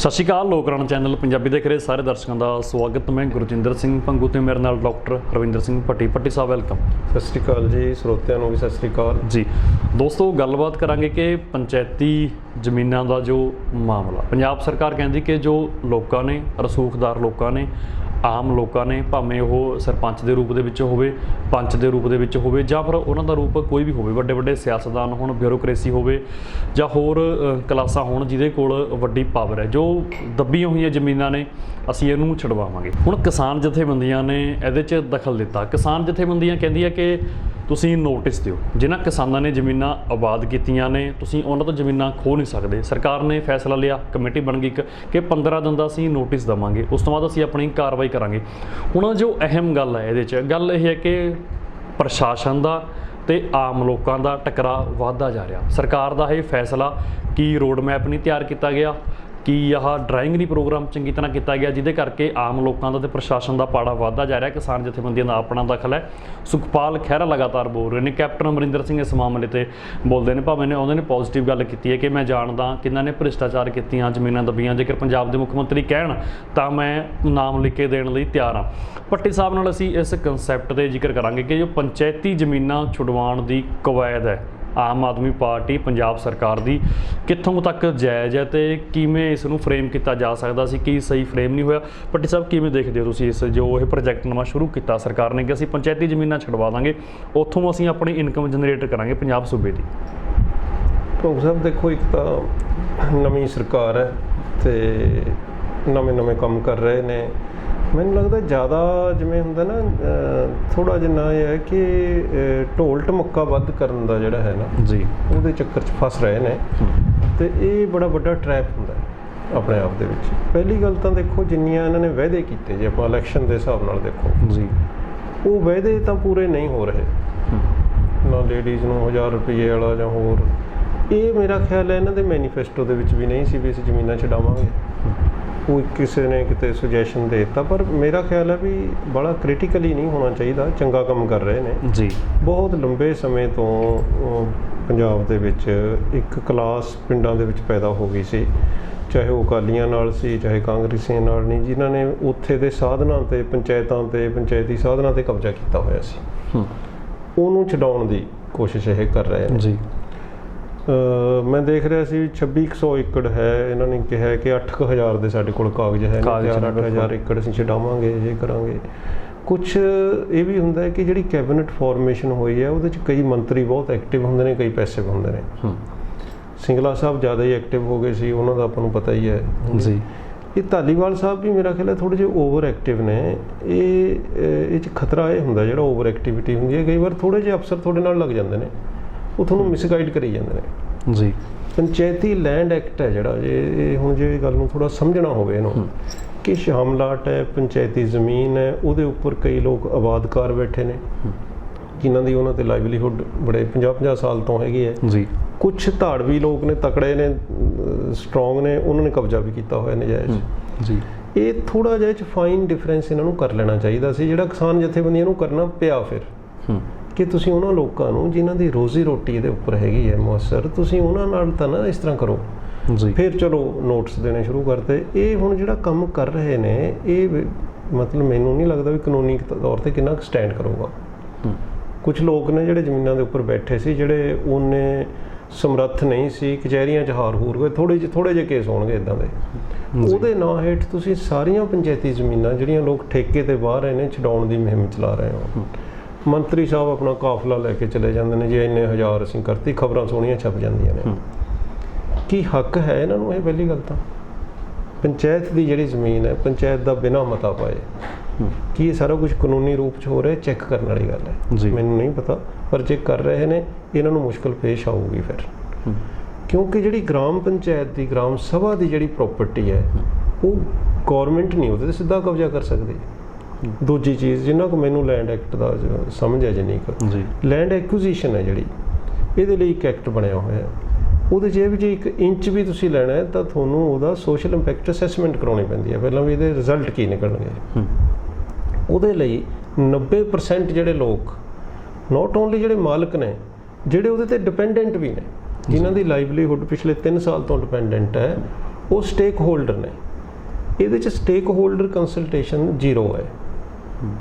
ਸਤਿ ਸ਼੍ਰੀ ਅਕਾਲ। ਲੋਕਰਾਣਾ ਚੈਨਲ ਪੰਜਾਬੀ ਦੇਖ ਰਹੇ ਸਾਰੇ ਦਰਸ਼ਕਾਂ ਦਾ ਸਵਾਗਤ। ਮੈਂ ਗੁਰਜਿੰਦਰ ਸਿੰਘ ਭੰਗੂ ਤੇ ਮੇਰੇ ਨਾਲ ਡਾਕਟਰ ਹਰਵਿੰਦਰ ਸਿੰਘ ਭੱਟੀ ਸਾਹਿਬ, ਵੈਲਕਮ। ਸਤਿ ਸ਼੍ਰੀ ਅਕਾਲ ਜੀ, ਸਰੋਤਿਆਂ ਨੂੰ ਵੀ ਸਤਿ ਸ਼੍ਰੀ ਅਕਾਲ ਜੀ। ਦੋਸਤੋ, ਗੱਲਬਾਤ ਕਰਾਂਗੇ ਕਿ ਪੰਚਾਇਤੀ ਜ਼ਮੀਨਾਂ ਦਾ ਜੋ ਮਾਮਲਾ, ਪੰਜਾਬ ਸਰਕਾਰ ਕਹਿੰਦੀ ਕਿ ਜੋ ਲੋਕਾਂ ਨੇ, ਰਸੂਖਦਾਰ ਲੋਕਾਂ ਨੇ, ਆਮ ਲੋਕਾਂ ਨੇ, ਭਾਵੇਂ ਉਹ ਸਰਪੰਚ ਦੇ ਰੂਪ ਦੇ ਵਿੱਚ ਹੋਵੇ, ਪੰਚ ਦੇ ਰੂਪ ਦੇ ਵਿੱਚ ਹੋਵੇ, ਜਾਂ ਫਿਰ ਉਹਨਾਂ ਦਾ ਰੂਪ ਕੋਈ ਵੀ ਹੋਵੇ, ਵੱਡੇ ਵੱਡੇ ਸਿਆਸਤਦਾਨ ਹੋਣ, ਬਿਊਰੋਕਰੇਸੀ ਹੋਵੇ, ਜਾਂ ਹੋਰ ਕਲਾਸਾਂ ਹੋਣ ਜਿਹਦੇ ਕੋਲ ਵੱਡੀ ਪਾਵਰ ਹੈ, ਜੋ ਦੱਬੀਆਂ ਹੋਈਆਂ ਜ਼ਮੀਨਾਂ ਨੇ, ਅਸੀਂ ਇਹਨੂੰ ਛਡਵਾਵਾਂਗੇ। ਹੁਣ ਕਿਸਾਨ ਜਥੇਬੰਦੀਆਂ ਨੇ ਇਹਦੇ 'ਚ ਦਖਲ ਦਿੱਤਾ। ਕਿਸਾਨ ਜਥੇਬੰਦੀਆਂ ਕਹਿੰਦੀਆਂ ਕਿ ਤੁਸੀਂ ਨੋਟਿਸ ਦਿਓ, ਜਿਨ੍ਹਾਂ ਕਿਸਾਨਾਂ ਨੇ ਜ਼ਮੀਨਾਂ ਆਬਾਦ ਕੀਤੀਆਂ ਨੇ, ਤੁਸੀਂ ਉਹਨਾਂ ਤੋਂ ਜ਼ਮੀਨਾਂ ਖੋਹ ਨਹੀਂ ਸਕਦੇ। ਸਰਕਾਰ ਨੇ ਫੈਸਲਾ ਲਿਆ, ਕਮੇਟੀ ਬਣ ਗਈ ਕਿ 15 ਦਿਨ ਦਾ ਅਸੀਂ ਨੋਟਿਸ ਦੇਵਾਂਗੇ, ਉਸ ਤੋਂ ਬਾਅਦ ਅਸੀਂ ਆਪਣੀ ਕਾਰਵਾਈ ਕਰਾਂਗੇ। ਹੁਣ ਜੋ ਅਹਿਮ ਗੱਲ ਹੈ ਇਹਦੇ 'ਚ, ਗੱਲ ਇਹ ਹੈ ਕਿ ਪ੍ਰਸ਼ਾਸਨ ਦਾ ਤੇ ਆਮ ਲੋਕਾਂ ਦਾ ਟਕਰਾਅ ਵੱਧਦਾ ਜਾ ਰਿਹਾ। ਸਰਕਾਰ ਦਾ ਇਹ ਫੈਸਲਾ, ਕੀ ਰੋਡ ਮੈਪ ਨਹੀਂ ਤਿਆਰ ਕੀਤਾ ਗਿਆ, ਕੀ ਆਹ ਡਰਾਇੰਗ ਨਹੀਂ ਪ੍ਰੋਗਰਾਮ ਚੰਗੀ ਤਰ੍ਹਾਂ ਕੀਤਾ ਗਿਆ, ਜਿਹਦੇ ਕਰਕੇ ਆਮ ਲੋਕਾਂ ਦਾ ਤੇ ਪ੍ਰਸ਼ਾਸਨ ਦਾ ਪਾੜਾ ਵੱਧਦਾ ਜਾ ਰਿਹਾ। ਕਿਸਾਨ ਜਥੇਬੰਦੀਆਂ ਦਾ ਆਪਣਾ ਦਖਲ ਹੈ। ਸੁਖਪਾਲ ਖਹਿਰਾ ਲਗਾਤਾਰ ਬੋਲ ਰਹੇ ਨੇ, ਕੈਪਟਨ ਅਮਰਿੰਦਰ ਸਿੰਘ ਇਸ ਮਾਮਲੇ 'ਤੇ ਬੋਲਦੇ ਨੇ, ਭਾਵੇਂ ਨੇ ਉਹਨਾਂ ਨੇ ਪੋਜ਼ੀਟਿਵ ਗੱਲ ਕੀਤੀ ਹੈ ਕਿ ਮੈਂ ਜਾਣਦਾ ਕਿਹਨਾਂ ਨੇ ਭ੍ਰਿਸ਼ਟਾਚਾਰ ਕੀਤੀਆਂ, ਜ਼ਮੀਨਾਂ ਦੱਬੀਆਂ। ਜੇਕਰ ਪੰਜਾਬ ਦੇ ਮੁੱਖ ਮੰਤਰੀ ਕਹਿਣ ਤਾਂ ਮੈਂ ਨਾਮ ਲਿਖ ਕੇ ਦੇਣ ਲਈ ਤਿਆਰ ਹਾਂ। ਭੱਟੀ ਸਾਹਿਬ ਨਾਲ ਅਸੀਂ ਇਸ ਕੰਸੈਪਟ 'ਤੇ ਜ਼ਿਕਰ ਕਰਾਂਗੇ ਕਿ ਜੋ ਪੰਚਾਇਤੀ ਜ਼ਮੀਨਾਂ ਛੁਡਵਾਉਣ ਦੀ ਕਵਾਇਦ ਹੈ ਆਮ ਆਦਮੀ ਪਾਰਟੀ ਪੰਜਾਬ ਸਰਕਾਰ ਦੀ, ਕਿੱਥੋਂ ਤੱਕ ਜਾਇਜ਼ ਹੈ ਤੇ ਕਿਵੇਂ ਇਸ ਨੂੰ ਫਰੇਮ ਕੀਤਾ ਜਾ ਸਕਦਾ ਸੀ, ਕੀ ਸਹੀ ਫਰੇਮ ਨਹੀਂ ਹੋਇਆ? ਭੱਟੀ ਸਾਹਿਬ, ਕਿਵੇਂ ਦੇਖਦੇ ਹੋ ਤੁਸੀਂ ਇਸ ਜੋ ਇਹ ਪ੍ਰੋਜੈਕਟ ਨਵਾਂ ਸ਼ੁਰੂ ਕੀਤਾ ਸਰਕਾਰ ਨੇ ਕਿ ਅਸੀਂ ਪੰਚਾਇਤੀ ਜ਼ਮੀਨਾਂ ਛਡਵਾ ਦਾਂਗੇ, ਉੱਥੋਂ ਅਸੀਂ ਆਪਣੀ ਇਨਕਮ ਜਨਰੇਟ ਕਰਾਂਗੇ ਪੰਜਾਬ ਸੂਬੇ ਦੀ? ਭਾਊ ਸਾਹਿਬ, ਦੇਖੋ, ਇੱਕ ਤਾਂ ਨਵੀਂ ਸਰਕਾਰ ਹੈ ਤੇ ਨਵੇਂ ਕੰਮ ਕਰ ਰਹੇ ਨੇ। ਮੈਨੂੰ ਲੱਗਦਾ ਜ਼ਿਆਦਾ ਜਿਵੇਂ ਹੁੰਦਾ ਨਾ, ਥੋੜ੍ਹਾ ਜਿਹਾ ਇਹ ਹੈ ਕਿ ਢੋਲ ਢਮੱਕਾ ਵੱਧ ਕਰਨ ਦਾ ਜਿਹੜਾ ਹੈ ਨਾ ਜੀ, ਉਹਦੇ ਚੱਕਰ 'ਚ ਫਸ ਰਹੇ ਨੇ ਤੇ ਇਹ ਬੜਾ ਵੱਡਾ ਟਰੈਪ ਹੁੰਦਾ ਆਪਣੇ ਆਪ ਦੇ ਵਿੱਚ। ਪਹਿਲੀ ਗੱਲ ਤਾਂ ਦੇਖੋ, ਜਿੰਨੀਆਂ ਇਹਨਾਂ ਨੇ ਵਾਅਦੇ ਕੀਤੇ, ਜੇ ਆਪਾਂ ਇਲੈਕਸ਼ਨ ਦੇ ਹਿਸਾਬ ਨਾਲ ਦੇਖੋ ਜੀ, ਉਹ ਵਾਅਦੇ ਤਾਂ ਪੂਰੇ ਨਹੀਂ ਹੋ ਰਹੇ। ਨਾ ਲੇਡੀਜ਼ ਨੂੰ 1000 ਰੁਪਏ ਵਾਲਾ ਜਾਂ ਹੋਰ, ਇਹ ਮੇਰਾ ਖਿਆਲ ਹੈ ਇਹਨਾਂ ਦੇ ਮੈਨੀਫੈਸਟੋ ਦੇ ਵਿੱਚ ਵੀ ਨਹੀਂ ਸੀ ਵੀ ਅਸੀਂ ਜ਼ਮੀਨਾਂ ਛਡਾਵਾਂਗੇ। ਉਹ ਕਿਸੇ ਨੇ ਕਿਤੇ ਸੁਜੈਸ਼ਨ ਦੇ ਦਿੱਤਾ, ਪਰ ਮੇਰਾ ਖਿਆਲ ਹੈ ਵੀ ਬੜਾ ਕ੍ਰਿਟੀਕਲੀ ਨਹੀਂ ਹੋਣਾ ਚਾਹੀਦਾ। ਚੰਗਾ ਕੰਮ ਕਰ ਰਹੇ ਨੇ ਜੀ। ਬਹੁਤ ਲੰਬੇ ਸਮੇਂ ਤੋਂ ਪੰਜਾਬ ਦੇ ਵਿੱਚ ਇੱਕ ਕਲਾਸ ਪਿੰਡਾਂ ਦੇ ਵਿੱਚ ਪੈਦਾ ਹੋ ਗਈ ਸੀ, ਚਾਹੇ ਉਹ ਅਕਾਲੀਆਂ ਨਾਲ ਸੀ, ਚਾਹੇ ਕਾਂਗਰਸੀਆਂ ਨਾਲ ਨਹੀਂ, ਜਿਨ੍ਹਾਂ ਨੇ ਉੱਥੇ ਦੇ ਸਾਧਨਾਂ 'ਤੇ, ਪੰਚਾਇਤਾਂ 'ਤੇ, ਪੰਚਾਇਤੀ ਸਾਧਨਾਂ 'ਤੇ ਕਬਜ਼ਾ ਕੀਤਾ ਹੋਇਆ ਸੀ। ਉਹਨੂੰ ਛਡਾਉਣ ਦੀ ਕੋਸ਼ਿਸ਼ ਇਹ ਕਰ ਰਹੇ ਨੇ ਜੀ। ਮੈਂ ਦੇਖ ਰਿਹਾ ਸੀ 2600 ਏਕੜ ਹੈ, ਇਹਨਾਂ ਨੇ ਕਿਹਾ ਕਿ 8000 ਦੇ ਸਾਡੇ ਕੋਲ ਕਾਗਜ਼ ਹੈ, 8000 ਏਕੜ ਅਸੀਂ ਛਡਾਵਾਂਗੇ, ਇਹ ਕਰਾਂਗੇ। ਕੁਛ ਇਹ ਵੀ ਹੁੰਦਾ ਹੈ ਕਿ ਜਿਹੜੀ ਕੈਬਨਿਟ ਫਾਰਮੇਸ਼ਨ ਹੋਈ ਹੈ ਉਹਦੇ 'ਚ ਕਈ ਮੰਤਰੀ ਬਹੁਤ ਐਕਟਿਵ ਹੁੰਦੇ ਨੇ, ਕਈ ਪੈਸਿਵ ਹੁੰਦੇ ਨੇ। ਸਿੰਗਲਾ ਸਾਹਿਬ ਜ਼ਿਆਦਾ ਹੀ ਐਕਟਿਵ ਹੋ ਗਏ ਸੀ, ਉਹਨਾਂ ਦਾ ਆਪਾਂ ਨੂੰ ਪਤਾ ਹੀ ਹੈ ਜੀ। ਇਹ ਧਾਲੀਵਾਲ ਸਾਹਿਬ ਵੀ ਮੇਰਾ ਖਿਆਲ ਹੈ ਥੋੜ੍ਹੇ ਜਿਹੇ ਓਵਰ ਐਕਟਿਵ ਨੇ। ਇਹ 'ਚ ਖਤਰਾ ਇਹ ਹੁੰਦਾ, ਜਿਹੜਾ ਓਵਰ ਐਕਟੀਵਿਟੀ ਹੁੰਦੀ ਹੈ, ਕਈ ਵਾਰ ਥੋੜ੍ਹੇ ਜਿਹੇ ਅਫਸਰ ਤੁਹਾਡੇ ਨਾਲ ਲੱਗ ਜਾਂਦੇ ਨੇ, ਉਹ ਤੁਹਾਨੂੰ ਮਿਸਗਾਈਡ ਕਰੀ ਜਾਂਦੇ ਨੇ ਜੀ। ਪੰਚਾਇਤੀ ਲੈਂਡ ਐਕਟ ਹੈ ਜਿਹੜਾ, ਇਹ ਹੁਣ ਜੇ ਗੱਲ ਨੂੰ ਥੋੜ੍ਹਾ ਸਮਝਣਾ ਹੋਵੇ ਇਹਨੂੰ, ਕਿ ਸ਼ਾਮਲਾਟ ਹੈ, ਪੰਚਾਇਤੀ ਜ਼ਮੀਨ ਹੈ, ਉਹਦੇ ਉੱਪਰ ਕਈ ਲੋਕ ਆਬਾਦਕਾਰ ਬੈਠੇ ਨੇ ਜਿਨ੍ਹਾਂ ਦੀ ਉਹਨਾਂ 'ਤੇ ਲਾਈਵਲੀਹੁੱਡ ਬੜੇ 50-50 ਸਾਲ ਤੋਂ ਹੈਗੀ ਹੈ ਜੀ। ਕੁਛ ਧਾੜਵੀ ਲੋਕ ਨੇ, ਤਕੜੇ ਨੇ, ਸਟਰੋਂਗ ਨੇ, ਉਹਨਾਂ ਨੇ ਕਬਜ਼ਾ ਵੀ ਕੀਤਾ ਹੋਇਆ ਨਜਾਇਜ਼ ਜੀ। ਇਹ ਥੋੜ੍ਹਾ ਜਿਹਾ 'ਚ ਫਾਈਨ ਡਿਫਰੈਂਸ ਇਹਨਾਂ ਨੂੰ ਕਰ ਲੈਣਾ ਚਾਹੀਦਾ ਸੀ, ਜਿਹੜਾ ਕਿਸਾਨ ਜਥੇਬੰਦੀਆਂ ਨੂੰ ਕਰਨਾ ਪਿਆ ਫਿਰ, ਕਿ ਤੁਸੀਂ ਉਹਨਾਂ ਲੋਕਾਂ ਨੂੰ ਜਿਨ੍ਹਾਂ ਦੀ ਰੋਜ਼ੀ ਰੋਟੀ ਇਹਦੇ ਉੱਪਰ ਹੈਗੀ ਹੈ ਮੁਅੱਸਰ, ਤੁਸੀਂ ਉਹਨਾਂ ਨਾਲ ਤਾਂ ਨਾ ਇਸ ਤਰ੍ਹਾਂ ਕਰੋ ਜੀ। ਫਿਰ ਚਲੋ ਨੋਟਿਸ ਦੇਣੇ ਸ਼ੁਰੂ ਕਰਤੇ। ਇਹ ਹੁਣ ਜਿਹੜਾ ਕੰਮ ਕਰ ਰਹੇ ਨੇ, ਇਹ ਮਤਲਬ ਮੈਨੂੰ ਨਹੀਂ ਲੱਗਦਾ ਵੀ ਕਾਨੂੰਨੀ ਤੌਰ 'ਤੇ ਕਿੰਨਾ ਕੁ ਸਟੈਂਡ ਕਰੂਗਾ। ਕੁਝ ਲੋਕ ਨੇ ਜਿਹੜੇ ਜ਼ਮੀਨਾਂ ਦੇ ਉੱਪਰ ਬੈਠੇ ਸੀ, ਜਿਹੜੇ ਉਹਨੇ ਸਮਰੱਥ ਨਹੀਂ ਸੀ, ਕਚਹਿਰੀਆਂ 'ਚ ਹਾਰ ਹੂਰ ਗਏ, ਥੋੜ੍ਹੇ ਜਿਹੇ ਕੇਸ ਹੋਣਗੇ ਇੱਦਾਂ ਦੇ, ਉਹਦੇ ਨਾਂ ਹੇਠ ਤੁਸੀਂ ਸਾਰੀਆਂ ਪੰਚਾਇਤੀ ਜ਼ਮੀਨਾਂ ਜਿਹੜੀਆਂ ਲੋਕ ਠੇਕੇ ਤੇ ਬਾਹਰ ਰਹੇ ਨੇ, ਛਡਾਉਣ ਦੀ ਮੁਹਿੰਮ ਚਲਾ ਰਹੇ ਹੋ। ਮੰਤਰੀ ਸਾਹਿਬ ਆਪਣਾ ਕਾਫਲਾ ਲੈ ਕੇ ਚਲੇ ਜਾਂਦੇ ਨੇ ਜੀ, ਇੰਨੇ ਹਜ਼ਾਰ ਅਸੀਂ ਕਰਤੀ, ਖਬਰਾਂ ਸੋਹਣੀਆਂ ਛਪ ਜਾਂਦੀਆਂ ਨੇ। ਕੀ ਹੱਕ ਹੈ ਇਹਨਾਂ ਨੂੰ? ਇਹ ਪਹਿਲੀ ਗੱਲ ਤਾਂ ਪੰਚਾਇਤ ਦੀ ਜਿਹੜੀ ਜ਼ਮੀਨ ਹੈ, ਪੰਚਾਇਤ ਦਾ ਬਿਨਾਂ ਮਤਾ ਪਾਏ, ਕੀ ਇਹ ਸਾਰਾ ਕੁਝ ਕਾਨੂੰਨੀ ਰੂਪ 'ਚ ਹੋ ਰਿਹਾ? ਚੈੱਕ ਕਰਨ ਵਾਲੀ ਗੱਲ ਹੈ। ਮੈਨੂੰ ਨਹੀਂ ਪਤਾ, ਪਰ ਜੇ ਕਰ ਰਹੇ ਨੇ ਇਹਨਾਂ ਨੂੰ ਮੁਸ਼ਕਿਲ ਪੇਸ਼ ਆਊਗੀ ਫਿਰ, ਕਿਉਂਕਿ ਜਿਹੜੀ ਗ੍ਰਾਮ ਪੰਚਾਇਤ ਦੀ, ਗ੍ਰਾਮ ਸਭਾ ਦੀ ਜਿਹੜੀ ਪ੍ਰੋਪਰਟੀ ਹੈ, ਉਹ ਗੌਰਮੈਂਟ ਨਹੀਂ ਉਹਦੇ 'ਤੇ ਸਿੱਧਾ ਕਬਜ਼ਾ ਕਰ ਸਕਦੀ। ਦੂਜੀ ਚੀਜ਼, ਜਿੰਨਾ ਕੁ ਮੈਨੂੰ ਲੈਂਡ ਐਕਟ ਦਾ ਸਮਝ ਹੈ, ਜਿੰਨੀ ਕੁ ਲੈਂਡ ਐਕੁਜ਼ੀਸ਼ਨ ਹੈ ਜਿਹੜੀ, ਇਹਦੇ ਲਈ ਇੱਕ ਐਕਟ ਬਣਿਆ ਹੋਇਆ, ਉਹਦੇ 'ਚ ਇਹ ਵੀ ਜੇ 1 ਇੰਚ ਵੀ ਤੁਸੀਂ ਲੈਣਾ ਹੈ ਤਾਂ ਤੁਹਾਨੂੰ ਉਹਦਾ ਸੋਸ਼ਲ ਇੰਪੈਕਟ ਅਸੈਸਮੈਂਟ ਕਰਾਉਣੀ ਪੈਂਦੀ ਹੈ ਪਹਿਲਾਂ, ਵੀ ਇਹਦੇ ਰਿਜ਼ਲਟ ਕੀ ਨਿਕਲਣਗੇ। ਉਹਦੇ ਲਈ 90% ਜਿਹੜੇ ਲੋਕ, ਨੋਟ ਓਨਲੀ ਜਿਹੜੇ ਮਾਲਕ ਨੇ, ਜਿਹੜੇ ਉਹਦੇ 'ਤੇ ਡਿਪੈਂਡੈਂਟ ਵੀ ਨੇ, ਜਿਨ੍ਹਾਂ ਦੀ ਲਾਈਵਲੀਹੁੱਡ ਪਿਛਲੇ 3 ਸਾਲ ਤੋਂ ਡਿਪੈਂਡੈਂਟ ਹੈ, ਉਹ ਸਟੇਕ ਹੋਲਡਰ ਨੇ। ਇਹਦੇ 'ਚ ਸਟੇਕ ਹੋਲਡਰ ਕੰਸਲਟੇਸ਼ਨ ਜ਼ੀਰੋ ਹੈ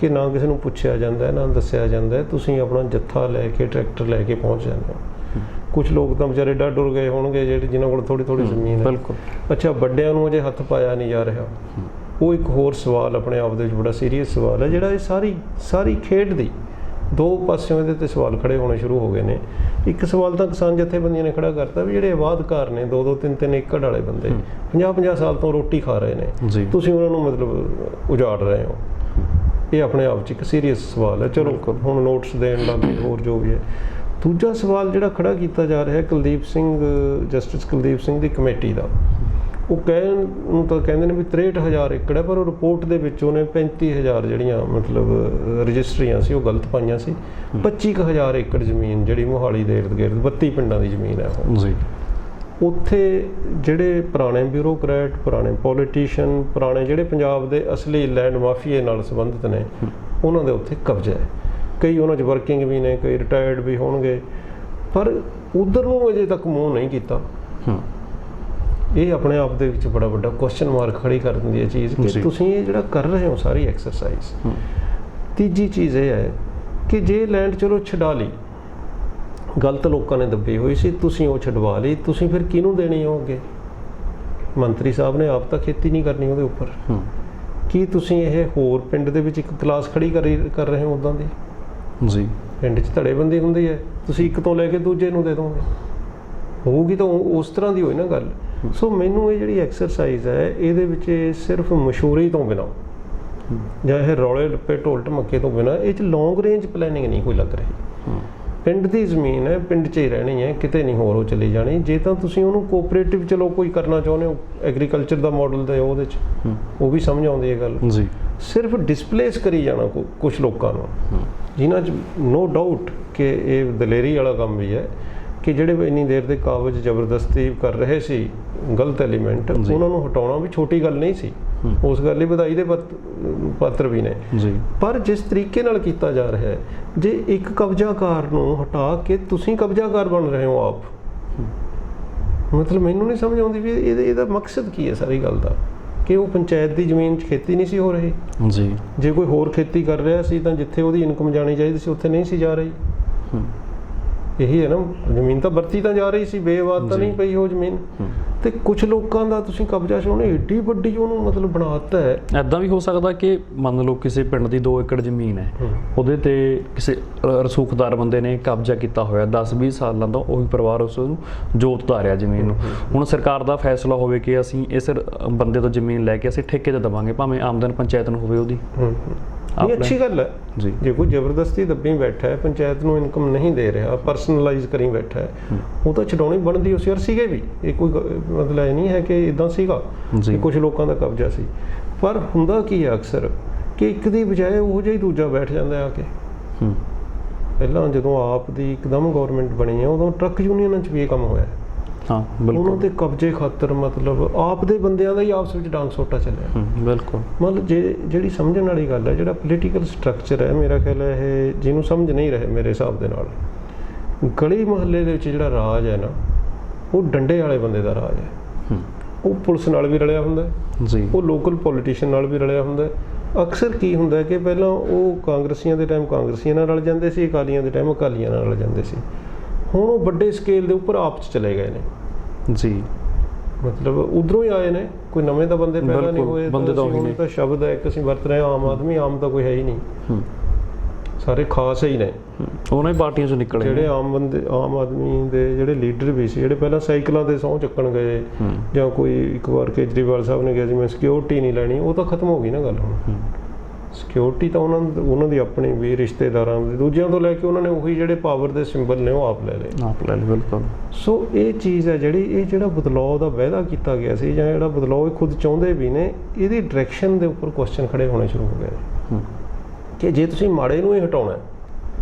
ਕਿ ਨਾ ਕਿਸੇ ਨੂੰ ਪੁੱਛਿਆ ਜਾਂਦਾ, ਨਾ ਦੱਸਿਆ ਜਾਂਦਾ। ਤੁਸੀਂ ਆਪਣਾ ਜੱਥਾ ਲੈ ਕੇ, ਟਰੈਕਟਰ ਲੈ ਕੇ ਪਹੁੰਚ ਜਾਂਦੇ ਹੋ। ਕੁਝ ਲੋਕ ਤਾਂ ਵਿਚਾਰੇ ਡਰ ਡੁਰ ਗਏ ਹੋਣਗੇ ਜਿਹੜੇ ਜਿਨ੍ਹਾਂ ਕੋਲ ਥੋੜ੍ਹੀ ਥੋੜ੍ਹੀ ਜ਼ਮੀਨ ਹੈ। ਬਿਲਕੁਲ। ਅੱਛਾ, ਵੱਡਿਆਂ ਨੂੰ ਅਜੇ ਹੱਥ ਪਾਇਆ ਨਹੀਂ ਜਾ ਰਿਹਾ। ਉਹ ਇੱਕ ਹੋਰ ਸਵਾਲ ਆਪਣੇ ਆਪ ਦੇ ਵਿੱਚ ਬੜਾ ਸੀਰੀਅਸ ਸਵਾਲ ਹੈ, ਜਿਹੜਾ ਇਹ ਸਾਰੀ ਖੇਡ ਦੀ ਦੋ ਪਾਸਿਓਂ ਇਹਦੇ 'ਤੇ ਸਵਾਲ ਖੜੇ ਹੋਣੇ ਸ਼ੁਰੂ ਹੋ ਗਏ ਨੇ। ਇੱਕ ਸਵਾਲ ਤਾਂ ਕਿਸਾਨ ਜਥੇਬੰਦੀਆਂ ਨੇ ਖੜਾ ਕਰਤਾ ਵੀ ਜਿਹੜੇ ਆਬਾਦਕਾਰ ਨੇ 2-2 3-3 ਏਕੜ ਵਾਲੇ ਬੰਦੇ 50-50 ਸਾਲ ਤੋਂ ਰੋਟੀ ਖਾ ਰਹੇ ਨੇ, ਤੁਸੀਂ ਉਹਨਾਂ ਨੂੰ ਮਤਲਬ ਉਜਾੜ ਰਹੇ ਹੋ। ਇਹ ਆਪਣੇ ਆਪ 'ਚ ਇੱਕ ਸੀਰੀਅਸ ਸਵਾਲ ਹੈ। ਚਲੋ ਹੁਣ ਨੋਟਿਸ ਦੇਣ ਲੱਗ ਗਏ, ਹੋਰ ਜੋ ਵੀ ਹੈ। ਦੂਜਾ ਸਵਾਲ ਜਿਹੜਾ ਖੜਾ ਕੀਤਾ ਜਾ ਰਿਹਾ ਜਸਟਿਸ ਕੁਲਦੀਪ ਸਿੰਘ ਦੀ ਕਮੇਟੀ ਦਾ, ਉਹ ਕਹਿਣ ਨੂੰ ਤਾਂ ਕਹਿੰਦੇ ਨੇ ਵੀ 63,000 ਏਕੜ ਹੈ, ਪਰ ਉਹ ਰਿਪੋਰਟ ਦੇ ਵਿੱਚ ਉਹਨੇ 35,000 ਜਿਹੜੀਆਂ ਮਤਲਬ ਰਜਿਸਟਰੀਆਂ ਸੀ ਉਹ ਗਲਤ ਪਾਈਆਂ ਸੀ। 25,000 ਏਕੜ ਜ਼ਮੀਨ ਜਿਹੜੀ ਮੋਹਾਲੀ ਦੇ ਇਰਦ ਗਿਰਦ 32 ਪਿੰਡਾਂ ਦੀ ਜ਼ਮੀਨ ਹੈ ਉਹ ਜੀ। ਉੱਥੇ ਜਿਹੜੇ ਪੁਰਾਣੇ ਬਿਊਰੋਕਰੈਟ, ਪੁਰਾਣੇ ਪੋਲੀਟੀਸ਼ੀਅਨ, ਪੁਰਾਣੇ ਜਿਹੜੇ ਪੰਜਾਬ ਦੇ ਅਸਲੀ ਲੈਂਡ ਮਾਫੀਏ ਨਾਲ ਸੰਬੰਧਿਤ ਨੇ, ਉਹਨਾਂ ਦੇ ਉੱਥੇ ਕਬਜ਼ਾ ਹੈ। ਕਈ ਉਹਨਾਂ 'ਚ ਵਰਕਿੰਗ ਵੀ ਨੇ, ਕਈ ਰਿਟਾਇਰਡ ਵੀ ਹੋਣਗੇ, ਪਰ ਉਧਰ ਨੂੰ ਅਜੇ ਤੱਕ ਮੂੰਹ ਨਹੀਂ ਕੀਤਾ। ਇਹ ਆਪਣੇ ਆਪ ਦੇ ਵਿੱਚ ਬੜਾ ਵੱਡਾ ਕੁਐਸਚਨ ਮਾਰਕ ਖੜੀ ਕਰ ਦਿੰਦੀ ਹੈ ਚੀਜ਼ ਕਿ ਤੁਸੀਂ ਇਹ ਜਿਹੜਾ ਕਰ ਰਹੇ ਹੋ ਸਾਰੀ ਐਕਸਰਸਾਈਜ਼। ਤੀਜੀ ਚੀਜ਼ ਇਹ ਹੈ ਕਿ ਜੇ ਲੈਂਡ ਚਲੋ ਛਡਾ ਲਈ, ਗਲਤ ਲੋਕਾਂ ਨੇ ਦੱਬੀ ਹੋਈ ਸੀ, ਤੁਸੀਂ ਉਹ ਛਡਵਾ ਲਈ, ਤੁਸੀਂ ਫਿਰ ਕਿਹਨੂੰ ਦੇਣੀ ਹੋ ਅੱਗੇ? ਮੰਤਰੀ ਸਾਹਿਬ ਨੇ ਆਪ ਤਾਂ ਖੇਤੀ ਨਹੀਂ ਕਰਨੀ ਉਹਦੇ ਉੱਪਰ। ਕੀ ਤੁਸੀਂ ਇਹ ਹੋਰ ਪਿੰਡ ਦੇ ਵਿੱਚ ਇੱਕ ਕਲਾਸ ਖੜੀ ਕਰ ਰਹੇ ਹੋ ਉੱਦਾਂ ਦੀ? ਜੀ, ਪਿੰਡ 'ਚ ਧੜੇਬੰਦੀ ਹੁੰਦੀ ਹੈ, ਤੁਸੀਂ ਇੱਕ ਤੋਂ ਲੈ ਕੇ ਦੂਜੇ ਨੂੰ ਦੇ ਦੋਗੇ, ਹੋਊਗੀ ਤਾਂ ਉਸ ਤਰ੍ਹਾਂ ਦੀ ਹੋਈ ਨਾ ਗੱਲ। ਸੋ ਮੈਨੂੰ ਇਹ ਜਿਹੜੀ ਐਕਸਰਸਾਈਜ਼ ਹੈ ਇਹਦੇ ਵਿੱਚ ਸਿਰਫ ਮਸ਼ਹੂਰੀ ਤੋਂ ਬਿਨਾਂ ਜਾਂ ਇਹ ਰੌਲੇ ਲੱਪੇ ਢੋਲ ਢਮੱਕੇ ਤੋਂ ਬਿਨਾਂ ਇਹ 'ਚ ਲੌਂਗ ਰੇਂਜ ਪਲੈਨਿੰਗ ਨਹੀਂ ਕੋਈ ਲੱਗ ਰਹੀ। ਪਿੰਡ ਦੀ ਜ਼ਮੀਨ ਹੈ, ਪਿੰਡ 'ਚ ਹੀ ਰਹਿਣੀ ਹੈ, ਕਿਤੇ ਨਹੀਂ ਹੋਰ ਉਹ ਚਲੀ ਜਾਣੀ। ਜੇ ਤਾਂ ਤੁਸੀਂ ਉਹਨੂੰ ਕੋਆਪਰੇਟਿਵ ਚਲੋ ਕੋਈ ਕਰਨਾ ਚਾਹੁੰਦੇ ਹੋ, ਐਗਰੀਕਲਚਰ ਦਾ ਮਾਡਲ ਦਾ ਉਹਦੇ 'ਚ ਉਹ ਵੀ ਸਮਝ ਆਉਂਦੀ ਹੈ ਗੱਲ ਜੀ। ਸਿਰਫ ਡਿਸਪਲੇਸ ਕਰੀ ਜਾਣਾ ਕੁਛ ਲੋਕਾਂ ਨੂੰ, ਜਿਨ੍ਹਾਂ 'ਚ ਨੋ ਡਾਊਟ ਕਿ ਇਹ ਦਲੇਰੀ ਵਾਲਾ ਕੰਮ ਵੀ ਹੈ ਕਿ ਜਿਹੜੇ ਇੰਨੀ ਦੇਰ ਦੇ ਕਾਬਜ਼ ਜ਼ਬਰਦਸਤੀ ਕਰ ਰਹੇ ਸੀ ਗਲਤ ਐਲੀਮੈਂਟ, ਉਹਨਾਂ ਨੂੰ ਹਟਾਉਣਾ ਵੀ ਛੋਟੀ ਗੱਲ ਨਹੀਂ ਸੀ। ਉਸ ਗੱਲ ਲਈ ਵਧਾਈ ਦੇ ਪਾਤਰ ਵੀ ਨੇ। ਪਰ ਜਿਸ ਤਰੀਕੇ ਨਾਲ ਕੀਤਾ ਜਾ ਰਿਹਾ ਹੈ, ਜੇ ਇੱਕ ਕਬਜ਼ਾਕਾਰ ਨੂੰ ਹਟਾ ਕੇ ਤੁਸੀਂ ਕਬਜ਼ਾਕਾਰ ਬਣ ਰਹੇ ਹੋ ਆਪ, ਮਤਲਬ ਮੈਨੂੰ ਨਹੀਂ ਸਮਝ ਆਉਂਦੀ ਵੀ ਇਹਦਾ ਮਕਸਦ ਕੀ ਹੈ ਸਾਰੀ ਗੱਲ ਦਾ। ਕਿ ਉਹ ਪੰਚਾਇਤ ਦੀ ਜ਼ਮੀਨ 'ਚ ਖੇਤੀ ਨਹੀਂ ਸੀ ਹੋ ਰਹੀ ਜੀ। ਜੇ ਕੋਈ ਹੋਰ ਖੇਤੀ ਕਰ ਰਿਹਾ ਸੀ ਤਾਂ ਜਿੱਥੇ ਉਹਦੀ ਇਨਕਮ ਜਾਣੀ ਚਾਹੀਦੀ ਸੀ ਉੱਥੇ ਨਹੀਂ ਸੀ ਜਾ ਰਹੀ। ਇਹੀ ਹੈ ਨਾ, ਜ਼ਮੀਨ ਤਾਂ ਵਰਤੀ ਤਾਂ ਜਾ ਰਹੀ ਸੀ, ਬੇਆਬਾਦ ਤਾਂ ਨਹੀਂ ਪਈ ਉਹ ਜ਼ਮੀਨ। ਤੇ ਕੁਝ ਲੋਕਾਂ ਦਾ ਤੁਸੀਂ ਕਬਜ਼ਾ ਚਾਹੁੰਦੇ, ਏਡੀ ਵੱਡੀ ਉਹਨੂੰ ਮਤਲਬ ਬਣਾਤਾ ਹੈ। ਐਦਾਂ ਵੀ ਹੋ ਸਕਦਾ ਕਿ ਮੰਨ ਲਓ ਕਿਸੇ ਪਿੰਡ ਦੀ 2 ਏਕੜ ਜ਼ਮੀਨ ਹੈ, ਉਹਦੇ ਤੇ ਕਿਸੇ ਰਸੂਖਦਾਰ ਬੰਦੇ ਨੇ ਕਬਜ਼ਾ ਕੀਤਾ ਹੋਇਆ 10-20 ਸਾਲਾਂ ਤੋਂ, ਉਹੀ ਪਰਿਵਾਰ ਉਸ ਨੂੰ ਜੋਤਦਾ ਰਿਹਾ ਜ਼ਮੀਨ ਨੂੰ। ਹੁਣ ਸਰਕਾਰ ਦਾ ਫੈਸਲਾ ਹੋਵੇ ਕਿ ਅਸੀਂ ਇਸ ਬੰਦੇ ਤੋਂ ਜ਼ਮੀਨ ਲੈ ਕੇ ਅਸੀਂ ਠੇਕੇ ਤੇ ਦੇਵਾਂਗੇ, ਭਾਵੇਂ ਆਮਦਨ ਪੰਚਾਇਤ ਨੂੰ ਹੋਵੇ ਉਹਦੀ। ਇਹ ਅੱਛੀ ਗੱਲ ਹੈ ਜੀ। ਜੇ ਕੋਈ ਜ਼ਬਰਦਸਤੀ ਦੱਬੀ ਬੈਠਾ ਹੈ, ਪੰਚਾਇਤ ਨੂੰ ਇਨਕਮ ਨਹੀਂ ਦੇ ਰਿਹਾ, ਪਰਸਨਲਾਈਜ਼ ਕਰੀ ਬੈਠਾ ਹੈ, ਉਹ ਤਾਂ ਛਡਾਉਣੀ ਬਣਦੀ। ਉਸ ਯਾਰ ਸੀਗੇ ਵੀ, ਇਹ ਕੋਈ ਮਤਲਬ ਇਹ ਨਹੀਂ ਹੈ ਕਿ ਇਦਾਂ ਸੀਗਾ ਕਿ ਕੁਝ ਲੋਕਾਂ ਦਾ ਕਬਜ਼ਾ ਸੀ। ਪਰ ਹੁੰਦਾ ਕੀ ਹੈ ਅਕਸਰ ਕਿ ਇੱਕ ਦੀ ਬਜਾਏ ਉਹ ਜਿਹਾ ਹੀ ਦੂਜਾ ਬੈਠ ਜਾਂਦਾ ਆ ਕੇ। ਪਹਿਲਾਂ ਜਦੋਂ ਆਪ ਦੀ ਇੱਕਦਮ ਗੌਰਮੈਂਟ ਬਣੀ ਹੈ, ਉਦੋਂ ਟਰੱਕ ਯੂਨੀਅਨਾਂ 'ਚ ਵੀ ਇਹ ਕੰਮ ਹੋਇਆ। ਉਹਨਾਂ ਦੇ ਕਬਜ਼ੇ ਖਾਤਰ ਮਤਲਬ ਆਪ ਦੇ ਬੰਦਿਆਂ ਦਾ ਹੀ ਆਪਸ ਵਿੱਚ ਡਾਂਗ ਸੋਟਾ ਚੱਲਿਆ। ਬਿਲਕੁਲ। ਮਤਲਬ ਜਿਹੜੀ ਸਮਝਣ ਵਾਲੀ ਗੱਲ ਹੈ, ਜਿਹੜਾ ਪੋਲੀਟੀਕਲ ਸਟਰਕਚਰ ਹੈ, ਮੇਰਾ ਖਿਆਲ ਹੈ ਇਹ ਜਿਹਨੂੰ ਸਮਝ ਨਹੀਂ ਰਹੇ ਮੇਰੇ ਹਿਸਾਬ ਦੇ ਨਾਲ, ਗਲੀ ਮੁਹੱਲੇ ਦੇ ਵਿੱਚ ਜਿਹੜਾ ਰਾਜ ਹੈ ਨਾ, ਉਹ ਡੰਡੇ ਵਾਲੇ ਬੰਦੇ ਦਾ ਰਾਜ ਹੈ। ਉਹ ਪੁਲਿਸ ਨਾਲ ਵੀ ਰਲਿਆ ਹੁੰਦਾ ਜੀ, ਉਹ ਲੋਕਲ ਪੋਲੀਟੀਸ਼ੀਅਨ ਨਾਲ ਵੀ ਰਲਿਆ ਹੁੰਦਾ। ਅਕਸਰ ਕੀ ਹੁੰਦਾ ਕਿ ਪਹਿਲਾਂ ਉਹ ਕਾਂਗਰਸੀਆਂ ਦੇ ਟਾਈਮ ਕਾਂਗਰਸੀਆਂ ਨਾਲ ਰਲ ਜਾਂਦੇ ਸੀ, ਅਕਾਲੀਆਂ ਦੇ ਟਾਈਮ ਅਕਾਲੀਆਂ ਨਾਲ ਰਲ ਜਾਂਦੇ ਸੀ। ਹੁਣ ਉਹ ਵੱਡੇ ਸਕੇਲ ਦੇ ਉੱਪਰ ਆਪ 'ਚ ਚਲੇ ਗਏ ਨੇ ਜੀ। ਮਤਲਬ ਉਧਰੋਂ ਹੀ ਆਏ ਨੇ, ਕੋਈ ਨਵੇਂ ਤਾਂ ਬੰਦੇ ਪਹਿਲਾਂ ਨਹੀਂ ਹੋਏ। ਤਾਂ ਸ਼ਬਦ ਹੈ ਇੱਕ ਅਸੀਂ ਵਰਤ ਰਹੇ ਆਮ ਆਦਮੀ, ਆਮ ਤਾਂ ਕੋਈ ਹੈ ਹੀ ਨਹੀਂ, ਸਾਰੇ ਖਾਸ ਹੀ ਨੇ। ਉਹਨਾਂ ਹੀ ਪਾਰਟੀਆਂ 'ਚੋਂ ਨਿਕਲੇ ਜਿਹੜੇ ਆਮ ਬੰਦੇ, ਆਮ ਆਦਮੀ ਦੇ ਜਿਹੜੇ ਲੀਡਰ ਵੀ ਸੀ, ਜਿਹੜੇ ਪਹਿਲਾਂ ਸਾਈਕਲਾਂ ਤੇ ਸਹੁੰ ਚੱਕਣ ਗਏ, ਜਾਂ ਕੋਈ ਇੱਕ ਵਾਰ ਕੇਜਰੀਵਾਲ ਸਾਹਿਬ ਨੇ ਕਿਹਾ ਸੀ ਮੈਂ ਸਿਕਿਉਰਿਟੀ ਨਹੀਂ ਲੈਣੀ, ਉਹ ਤਾਂ ਖਤਮ ਹੋ ਗਈ ਨਾ ਗੱਲ। ਹੁਣ ਸਿਕਿਉਰਿਟੀ ਤਾਂ ਉਹਨਾਂ ਦੀ ਆਪਣੀ ਵੀ, ਰਿਸ਼ਤੇਦਾਰਾਂ ਦੀ, ਦੂਜਿਆਂ ਤੋਂ ਲੈ ਕੇ ਉਹਨਾਂ ਨੇ ਉਹੀ ਜਿਹੜੇ ਪਾਵਰ ਦੇ ਸਿੰਬਲ ਨੇ ਉਹ ਆਪ ਲੈ ਲਏ। ਬਿਲਕੁਲ। ਸੋ ਇਹ ਚੀਜ਼ ਹੈ ਜਿਹੜੀ, ਇਹ ਜਿਹੜਾ ਬਦਲਾਅ ਦਾ ਵਾਅਦਾ ਕੀਤਾ ਗਿਆ ਸੀ, ਜਾਂ ਜਿਹੜਾ ਬਦਲਾਅ ਇਹ ਖੁਦ ਚਾਹੁੰਦੇ ਵੀ ਨੇ, ਇਹਦੀ ਡਾਇਰੈਕਸ਼ਨ ਦੇ ਉੱਪਰ ਕੁਐਸਚਨ ਖੜੇ ਹੋਣੇ ਸ਼ੁਰੂ ਹੋ ਗਏ ਕਿ ਜੇ ਤੁਸੀਂ ਮਾੜੇ ਨੂੰ ਹੀ ਹਟਾਉਣਾ,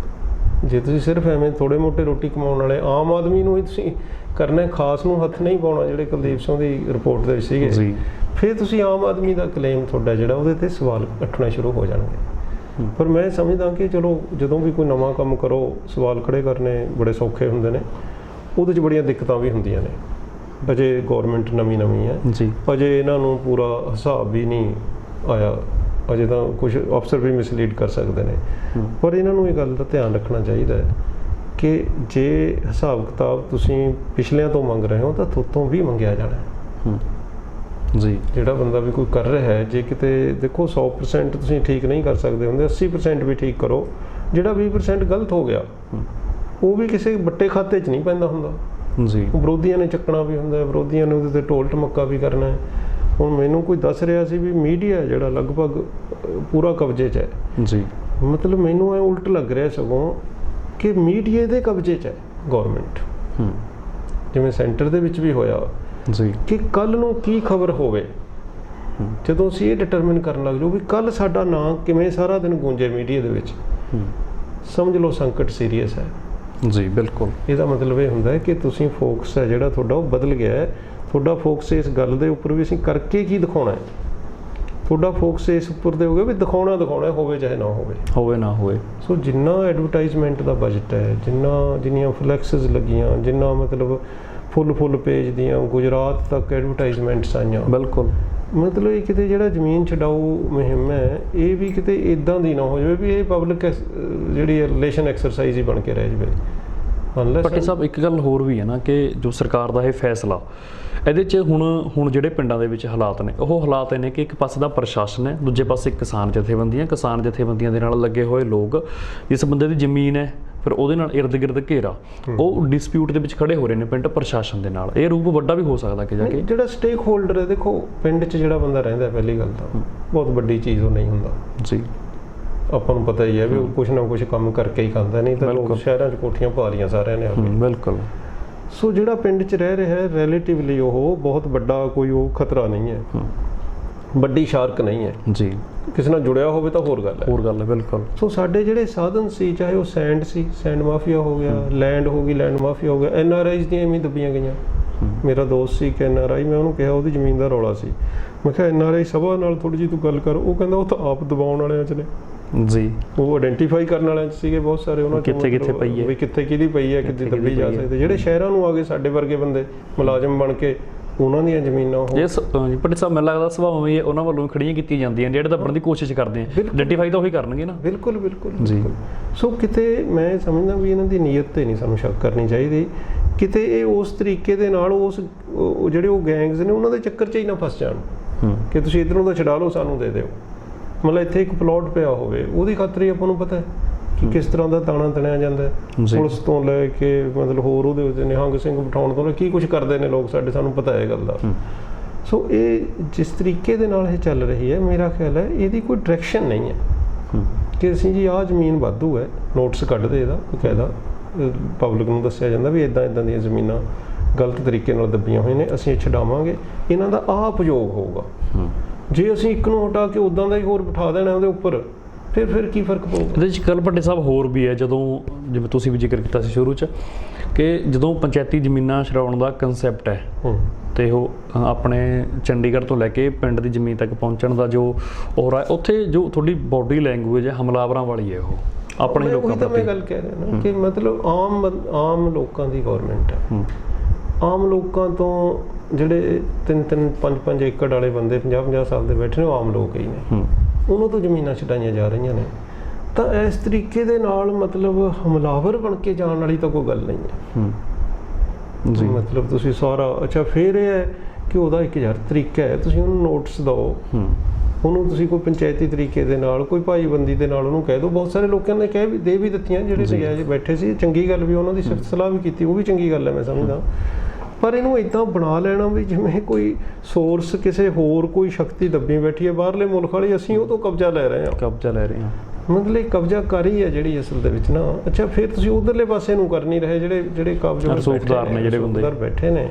ਜੇ ਤੁਸੀਂ ਸਿਰਫ ਐਵੇਂ ਥੋੜੇ ਮੋਟੇ ਰੋਟੀ ਕਮਾਉਣ ਵਾਲੇ ਆਮ ਆਦਮੀ ਨੂੰ ਹੀ ਤੁਸੀਂ ਕਰਨਾ, ਖਾਸ ਨੂੰ ਹੱਥ ਨਹੀਂ ਪਾਉਣਾ, ਜਿਹੜੇ ਕੁਲਦੀਪ ਸਿੰਘ ਦੀ ਰਿਪੋਰਟ ਦੇ ਵਿੱਚ ਸੀਗੇ, ਫਿਰ ਤੁਸੀਂ ਆਮ ਆਦਮੀ ਦਾ ਕਲੇਮ ਤੁਹਾਡਾ ਜਿਹੜਾ ਉਹਦੇ ਤੇ ਸਵਾਲ ਉੱਠਣੇ ਸ਼ੁਰੂ ਹੋ ਜਾਣਗੇ। ਪਰ ਮੈਂ ਸਮਝਦਾ ਕਿ ਚਲੋ ਜਦੋਂ ਵੀ ਕੋਈ ਨਵਾਂ ਕੰਮ ਕਰੋ, ਸਵਾਲ ਖੜੇ ਕਰਨੇ ਬੜੇ ਸੌਖੇ ਹੁੰਦੇ ਨੇ, ਉਹਦੇ 'ਚ ਬੜੀਆਂ ਦਿੱਕਤਾਂ ਵੀ ਹੁੰਦੀਆਂ ਨੇ। ਅਜੇ ਗੌਰਮੈਂਟ ਨਵੀਂ ਹੈ ਜੀ ਅਜੇ ਇਹਨਾਂ ਨੂੰ ਪੂਰਾ ਹਿਸਾਬ ਵੀ ਨਹੀਂ ਆਇਆ, ਅਜੇ ਤਾਂ ਕੁਝ ਅਫਸਰ ਵੀ ਮਿਸਲੀਡ ਕਰ ਸਕਦੇ ਨੇ। ਪਰ ਇਹਨਾਂ ਨੂੰ ਇਹ ਗੱਲ ਦਾ ਧਿਆਨ ਰੱਖਣਾ ਚਾਹੀਦਾ ਹੈ ਕਿ ਜੇ ਹਿਸਾਬ ਕਿਤਾਬ ਤੁਸੀਂ ਪਿਛਲਿਆਂ ਤੋਂ ਮੰਗ ਰਹੇ ਹੋ ਤਾਂ ਤੁਹਾਤੋਂ ਵੀ ਮੰਗਿਆ ਜਾਣਾ ਹੈ। ਜੀ ਜਿਹੜਾ ਬੰਦਾ ਵੀ ਕੋਈ ਕਰ ਰਿਹਾ ਹੈ, ਜੇ ਕਿਤੇ ਦੇਖੋ 100% ਤੁਸੀਂ ਠੀਕ ਨਹੀਂ ਕਰ ਸਕਦੇ ਹੁੰਦੇ, 80% ਵੀ ਠੀਕ ਕਰੋ। ਜਿਹੜਾ 20% ਗਲਤ ਹੋ ਗਿਆ ਉਹ ਵੀ ਕਿਸੇ ਵੱਡੇ ਖਾਤੇ 'ਚ ਨਹੀਂ ਪੈਂਦਾ ਹੁੰਦਾ ਜੀ, ਵਿਰੋਧੀਆਂ ਨੇ ਚੱਕਣਾ ਵੀ ਹੁੰਦਾ, ਵਿਰੋਧੀਆਂ ਨੇ ਉਹਦੇ 'ਤੇ ਢੋਲ ਢਮੱਕਾ ਵੀ ਕਰਨਾ ਹੈ। ਹੁਣ ਮੈਨੂੰ ਕੋਈ ਦੱਸ ਰਿਹਾ ਸੀ ਵੀ ਮੀਡੀਆ ਜਿਹੜਾ ਲਗਭਗ ਪੂਰਾ ਕਬਜ਼ੇ 'ਚ ਹੈ ਜੀ, ਮਤਲਬ ਮੈਨੂੰ ਇਹ ਉਲਟ ਲੱਗ ਰਿਹਾ ਸਗੋਂ ਕਿ ਮੀਡੀਆ ਦੇ ਕਬਜ਼ੇ 'ਚ ਹੈ ਗੌਰਮੈਂਟ, ਜਿਵੇਂ ਸੈਂਟਰ ਦੇ ਵਿੱਚ ਵੀ ਹੋਇਆ ਜੀ ਕਿ ਕੱਲ ਨੂੰ ਕੀ ਖਬਰ ਹੋਵੇ। ਜਦੋਂ ਅਸੀਂ ਇਹ ਡਿਟਰਮਿਨ ਕਰਨ ਲੱਗ ਜਾਓ ਵੀ ਕੱਲ ਸਾਡਾ ਨਾਂ ਕਿਵੇਂ ਸਾਰਾ ਦਿਨ ਗੂੰਜੇ ਮੀਡੀਆ ਦੇ ਵਿੱਚ, ਸਮਝ ਲਓ ਸੰਕਟ ਸੀਰੀਅਸ ਹੈ। ਜੀ ਬਿਲਕੁਲ, ਇਹਦਾ ਮਤਲਬ ਇਹ ਹੁੰਦਾ ਹੈ ਕਿ ਤੁਸੀਂ ਫੋਕਸ ਹੈ ਜਿਹੜਾ ਤੁਹਾਡਾ ਉਹ ਬਦਲ ਗਿਆ ਹੈ। ਤੁਹਾਡਾ ਫੋਕਸ ਇਸ ਗੱਲ ਦੇ ਉੱਪਰ ਵੀ ਅਸੀਂ ਕਰਕੇ ਕੀ ਦਿਖਾਉਣਾ ਹੈ, ਤੁਹਾਡਾ ਫੋਕਸ ਇਸ ਉੱਪਰ ਦੇ ਹੋ ਗਿਆ ਵੀ ਦਿਖਾਉਣਾ ਹੋਵੇ ਚਾਹੇ ਨਾ ਹੋਵੇ। ਸੋ ਜਿੰਨਾ ਐਡਵਰਟਾਈਜ਼ਮੈਂਟ ਦਾ ਬਜਟ ਹੈ, ਜਿੰਨੀਆਂ ਫਲੈਕਸਿਸ ਲੱਗੀਆਂ, ਜਿੰਨਾ ਮਤਲਬ ਫੁੱਲ ਪੇਜ ਦੀਆਂ ਗੁਜਰਾਤ ਤੱਕ ਐਡਵਰਟਾਈਜ਼ਮੈਂਟਸ ਆਈਆਂ, ਬਿਲਕੁਲ ਮਤਲਬ ਇਹ ਕਿਤੇ ਜਿਹੜਾ ਜ਼ਮੀਨ ਛਡਾਊ ਮੁਹਿੰਮ ਹੈ ਇਹ ਵੀ ਕਿਤੇ ਇੱਦਾਂ ਦੀ ਨਾ ਹੋ ਜਾਵੇ ਵੀ ਇਹ ਪਬਲਿਕ ਜਿਹੜੀ ਰਿਲੇਸ਼ਨ ਐਕਸਰਸਾਈਜ਼ ਹੀ ਬਣ ਕੇ ਰਹਿ ਜਾਵੇ। ਭੱਟੀ ਸਾਹਿਬ ਇੱਕ ਗੱਲ ਹੋਰ ਵੀ ਹੈ ਨਾ ਕਿ ਜੋ ਸਰਕਾਰ ਦਾ ਇਹ ਫੈਸਲਾ ਇਹਦੇ 'ਚ ਹੁਣ ਜਿਹੜੇ ਪਿੰਡਾਂ ਦੇ ਵਿੱਚ ਹਾਲਾਤ ਨੇ, ਉਹ ਹਾਲਾਤ ਇਹ ਨੇ ਕਿ ਇੱਕ ਪਾਸੇ ਦਾ ਪ੍ਰਸ਼ਾਸਨ ਹੈ, ਦੂਜੇ ਪਾਸੇ ਕਿਸਾਨ ਜਥੇਬੰਦੀਆਂ ਦੇ ਨਾਲ ਲੱਗੇ ਹੋਏ ਲੋਕ, ਜਿਸ ਬੰਦੇ ਦੀ ਜ਼ਮੀਨ ਹੈ ਫਿਰ ਉਹਦੇ ਨਾਲ ਇਰਦ ਗਿਰਦ ਘੇਰਾ, ਉਹ ਡਿਸਪਿਊਟ ਦੇ ਵਿੱਚ ਖੜੇ ਹੋ ਰਹੇ ਨੇ ਪਿੰਡ ਪ੍ਰਸ਼ਾਸਨ ਦੇ ਨਾਲ। ਇਹ ਰੂਪ ਵੱਡਾ ਵੀ ਹੋ ਸਕਦਾ ਕਿ ਜਾ ਕੇ ਜਿਹੜਾ ਸਟੇਕ ਹੋਲਡਰ ਹੈ, ਦੇਖੋ ਪਿੰਡ 'ਚ ਜਿਹੜਾ ਬੰਦਾ ਰਹਿੰਦਾ, ਪਹਿਲੀ ਗੱਲ ਤਾਂ ਬਹੁਤ ਵੱਡੀ ਚੀਜ਼ ਉਹ ਨਹੀਂ ਹੁੰਦਾ ਜੀ, ਆਪਾਂ ਨੂੰ ਪਤਾ ਹੀ ਹੈ ਵੀ ਉਹ ਕੁਛ ਨਾ ਕੁਛ ਕੰਮ ਕਰਕੇ ਹੀ ਖਾਂਦਾ, ਨਹੀਂ ਤਾਂ ਲੋਕ ਸ਼ਹਿਰਾਂ 'ਚ ਕੋਠੀਆਂ ਪਾ ਲਈਆਂ ਸਾਰਿਆਂ ਨੇ। ਬਿਲਕੁਲ। ਸੋ ਜਿਹੜਾ ਪਿੰਡ 'ਚ ਰਹਿ ਰਿਹਾ ਹੈ ਰਿਲੇਟਿਵਲੀ ਉਹ ਬਹੁਤ ਵੱਡਾ ਕੋਈ ਉਹ ਖਤਰਾ ਨਹੀਂ ਹੈ, ਵੱਡੀ ਸ਼ਾਰਕ ਨਹੀਂ ਹੈ ਜੀ। ਕਿਸੇ ਨਾਲ ਜੁੜਿਆ ਹੋਵੇ ਤਾਂ ਹੋਰ ਗੱਲ ਹੈ। ਬਿਲਕੁਲ। ਸੋ ਸਾਡੇ ਜਿਹੜੇ ਸਾਧਨ ਸੀ, ਚਾਹੇ ਉਹ ਸੈਂਡ ਮਾਫੀਆ ਹੋ ਗਿਆ, ਲੈਂਡ ਹੋ ਗਈ, ਲੈਂਡ ਮਾਫੀਆ ਹੋ ਗਿਆ, NRIs ਦੀਆਂ ਐਵੇਂ ਦੱਬੀਆਂ ਗਈਆਂ। ਮੇਰਾ ਦੋਸਤ ਸੀ ਕਿ NRI, ਮੈਂ ਉਹਨੂੰ ਕਿਹਾ, ਉਹਦੀ ਜ਼ਮੀਨ ਦਾ ਰੌਲਾ ਸੀ, ਮੈਂ ਕਿਹਾ NRI ਸਭਾ ਨਾਲ ਥੋੜੀ ਜਿਹੀ ਤੂੰ ਗੱਲ ਕਰ। ਉਹ ਕਹਿੰਦਾ ਉਹ ਤਾਂ ਆਪ ਦਬਾਉਣ ਵਾਲਿਆਂ 'ਚ ਨੇ ਜੀ, ਉਹ ਆਇਡੈਂਟੀਫਾਈ ਕਰਨ ਵਾਲਿਆਂ 'ਚ ਸੀਗੇ ਬਹੁਤ ਸਾਰੇ, ਉਹਨਾਂ ਕਿੱਥੇ ਪਈ ਹੈ, ਵੀ ਕਿੱਥੇ ਕਿਹਦੀ ਪਈ ਹੈ, ਕਿੱਥੇ ਦੱਬੀ ਜਾ ਸਕਦੀ। ਜਿਹੜੇ ਸ਼ਹਿਰਾਂ ਨੂੰ ਆ ਗਏ ਸਾਡੇ ਵਰਗੇ ਬੰਦੇ ਮੁਲਾਜ਼ਮ ਬਣ ਕੇ, ਉਹਨਾਂ ਦੀਆਂ ਜ਼ਮੀਨਾਂ ਉਹ ਭੱਟੀ ਸਾਹਿਬ ਮੈਨੂੰ ਲੱਗਦਾ ਸੁਭਾਅ ਵੀ ਉਹਨਾਂ ਵੱਲੋਂ ਖੜੀਆਂ ਕੀਤੀਆਂ ਜਾਂਦੀਆਂ, ਜਿਹੜੇ ਦੱਬਣ ਦੀ ਕੋਸ਼ਿਸ਼ ਕਰਦੇ ਆ, ਆਇਡੈਂਟੀਫਾਈ ਤਾਂ ਉਹੀ ਕਰਨਗੇ ਨਾ। ਬਿਲਕੁਲ ਜੀ। ਸੋ ਕਿਤੇ ਮੈਂ ਸਮਝਦਾ ਵੀ ਇਹਨਾਂ ਦੀ ਨੀਅਤ ਤੇ ਨਹੀਂ ਸਾਨੂੰ ਸ਼ੱਕ ਕਰਨੀ ਚਾਹੀਦੀ, ਕਿਤੇ ਇਹ ਉਸ ਤਰੀਕੇ ਦੇ ਨਾਲ ਜਿਹੜੇ ਉਹ ਗੈਂਗਸ ਨੇ ਉਹਨਾਂ ਦੇ ਚੱਕਰ 'ਚ ਹੀ ਨਾ ਫਸ ਜਾਣ ਕਿ ਤੁਸੀਂ ਇੱਧਰੋਂ ਦਾ ਛਡਾ ਲਓ, ਸਾਨੂੰ ਦੇ ਦਿਓ। ਮਤਲਬ ਇੱਥੇ ਇੱਕ ਪਲਾਟ ਪਿਆ ਹੋਵੇ, ਉਹਦੀ ਖਾਤਰ ਹੀ ਆਪਾਂ ਨੂੰ ਪਤਾ ਹੈ ਕਿ ਕਿਸ ਤਰ੍ਹਾਂ ਦਾ ਤਾਣਾ ਤਣਿਆ ਜਾਂਦਾ ਹੈ, ਪੁਲਿਸ ਤੋਂ ਲੈ ਕੇ ਮਤਲਬ ਹੋਰ ਉਹਦੇ ਉੱਤੇ ਨਿਹੰਗ ਸਿੰਘ ਬਿਠਾਉਣ ਤੋਂ ਲੈ ਕੀ ਕੁਝ ਕਰਦੇ ਨੇ ਲੋਕ ਸਾਨੂੰ ਪਤਾ ਹੈ ਗੱਲ ਦਾ। ਸੋ ਇਹ ਜਿਸ ਤਰੀਕੇ ਦੇ ਨਾਲ ਇਹ ਚੱਲ ਰਹੀ ਹੈ, ਮੇਰਾ ਖਿਆਲ ਹੈ ਇਹਦੀ ਕੋਈ ਡਾਇਰੈਕਸ਼ਨ ਨਹੀਂ ਹੈ ਕਿ ਅਸੀਂ ਜੀ ਆਹ ਜ਼ਮੀਨ ਵਾਧੂ ਹੈ, ਨੋਟਿਸ ਕੱਢਦੇ ਇਹਦਾ ਬਕਾਇਦਾ ਪਬਲਿਕ ਨੂੰ ਦੱਸਿਆ ਜਾਂਦਾ ਵੀ ਇੱਦਾਂ ਦੀਆਂ ਜ਼ਮੀਨਾਂ ਗਲਤ ਤਰੀਕੇ ਨਾਲ ਦੱਬੀਆਂ ਹੋਈਆਂ ਨੇ, ਅਸੀਂ ਛਡਾਵਾਂਗੇ, ਇਹਨਾਂ ਦਾ ਆਹ ਉਪਯੋਗ ਹੋਊਗਾ। ਜੇ ਅਸੀਂ ਇੱਕ ਨੂੰ ਹਟਾ ਕੇ ਉੱਦਾਂ ਦਾ ਹੀ ਹੋਰ ਬਿਠਾ ਦੇਣਾ ਉਹਦੇ ਉੱਪਰ, ਫਿਰ ਕੀ ਫਰਕ ਪਊਗਾ। ਇਹਦੇ 'ਚ ਗੱਲ ਭੱਟੀ ਸਾਹਿਬ ਹੋਰ ਵੀ ਹੈ, ਜਦੋਂ ਜਿਵੇਂ ਤੁਸੀਂ ਵੀ ਜ਼ਿਕਰ ਕੀਤਾ ਸੀ ਸ਼ੁਰੂ 'ਚ ਕਿ ਜਦੋਂ ਪੰਚਾਇਤੀ ਜ਼ਮੀਨਾਂ ਛਡਾਉਣ ਦਾ ਕੰਸੈਪਟ ਹੈ ਤੇ ਉਹ ਆਪਣੇ ਚੰਡੀਗੜ੍ਹ ਤੋਂ ਲੈ ਕੇ ਪਿੰਡ ਦੀ ਜ਼ਮੀਨ ਤੱਕ ਪਹੁੰਚਣ ਦਾ ਜੋ ਔਰ ਹੈ, ਉੱਥੇ ਜੋ ਤੁਹਾਡੀ ਬਾਡੀ ਲੈਂਗੁਏਜ ਹੈ ਹਮਲਾਵਰਾਂ ਵਾਲੀ ਹੈ, ਉਹ ਆਪਣੇ ਲੋਕਾਂ ਪ੍ਰਤੀ। ਮੈਂ ਗੱਲ ਕਹਿ ਰਿਹਾ ਨਾ ਕਿ ਮਤਲਬ ਆਮ ਲੋਕਾਂ ਦੀ ਗੌਰਮੈਂਟ ਹੈ, ਆਮ ਲੋਕਾਂ ਤੋਂ ਜਿਹੜੇ 3-3, 5-5 ਏਕੜ ਵਾਲੇ ਬੰਦੇ 50-50 ਸਾਲ ਦੇ ਬੈਠੇ ਨੇ, ਉਹ ਆਮ ਲੋਕ ਹੀ ਨੇ, ਉਹਨਾਂ ਤੋਂ ਜ਼ਮੀਨਾਂ ਛਡਾਈਆਂ ਜਾ ਰਹੀਆਂ ਨੇ। ਤਾਂ ਇਸ ਤਰੀਕੇ ਦੇ ਨਾਲ ਮਤਲਬ ਹਮਲਾਵਰ ਬਣ ਕੇ ਜਾਣ ਵਾਲੀ ਤਾਂ ਕੋਈ ਗੱਲ ਨਹੀਂ ਹੈ ਜੀ। ਮਤਲਬ ਤੁਸੀਂ ਸਾਰਾ ਅੱਛਾ, ਫਿਰ ਇਹ ਹੈ ਕਿ ਉਹਦਾ ਇੱਕ ਤਰੀਕਾ ਹੈ, ਤੁਸੀਂ ਉਹਨੂੰ ਨੋਟਿਸ ਦਿਓ, ਉਹਨੂੰ ਤੁਸੀਂ ਕੋਈ ਪੰਚਾਇਤੀ ਤਰੀਕੇ ਦੇ ਨਾਲ, ਕੋਈ ਭਾਈਬੰਦੀ ਦੇ ਨਾਲ ਉਹਨੂੰ ਕਹਿ ਦਿਓ। ਬਹੁਤ ਸਾਰੇ ਲੋਕਾਂ ਨੇ ਦੇ ਵੀ ਦਿੱਤੀਆਂ, ਜਿਹੜੇ ਨਜਾਇਜ਼ ਬੈਠੇ ਸੀ, ਚੰਗੀ ਗੱਲ ਵੀ, ਉਹਨਾਂ ਦੀ ਸਿਫਤ ਸਲਾਹ ਵੀ ਕੀਤੀ, ਉਹ ਵੀ ਚੰਗੀ ਗੱਲ ਹੈ ਮੈਂ ਸਮਝਦਾ। ਪਰ ਇਹਨੂੰ ਇੱਦਾਂ ਬਣਾ ਲੈਣਾ ਵੀ ਜਿਵੇਂ ਕੋਈ ਸੋਰਸ ਕਿਸੇ ਹੋਰ ਕੋਈ ਸ਼ਕਤੀ ਦੱਬੀ ਬੈਠੀ ਹੈ ਬਾਹਰਲੇ ਮੁਲਕ ਵਾਲੀ, ਅਸੀਂ ਉਹ ਤੋਂ ਕਬਜ਼ਾ ਲੈ ਰਹੇ ਹਾਂ। ਮਤਲਬ ਕਬਜ਼ਾ ਕਰ ਹੀ ਹੈ ਜਿਹੜੀ ਅਸਲ ਦੇ ਵਿੱਚ ਨਾ। ਅੱਛਾ, ਫਿਰ ਤੁਸੀਂ ਉਧਰਲੇ ਪਾਸੇ ਨੂੰ ਕਰ ਨਹੀਂ ਰਹੇ, ਜਿਹੜੇ ਕਬਜ਼ਾ ਰਸੂਖਦਾਰ ਨੇ, ਜਿਹੜੇ ਬੰਦੇ ਬੈਠੇ ਨੇ,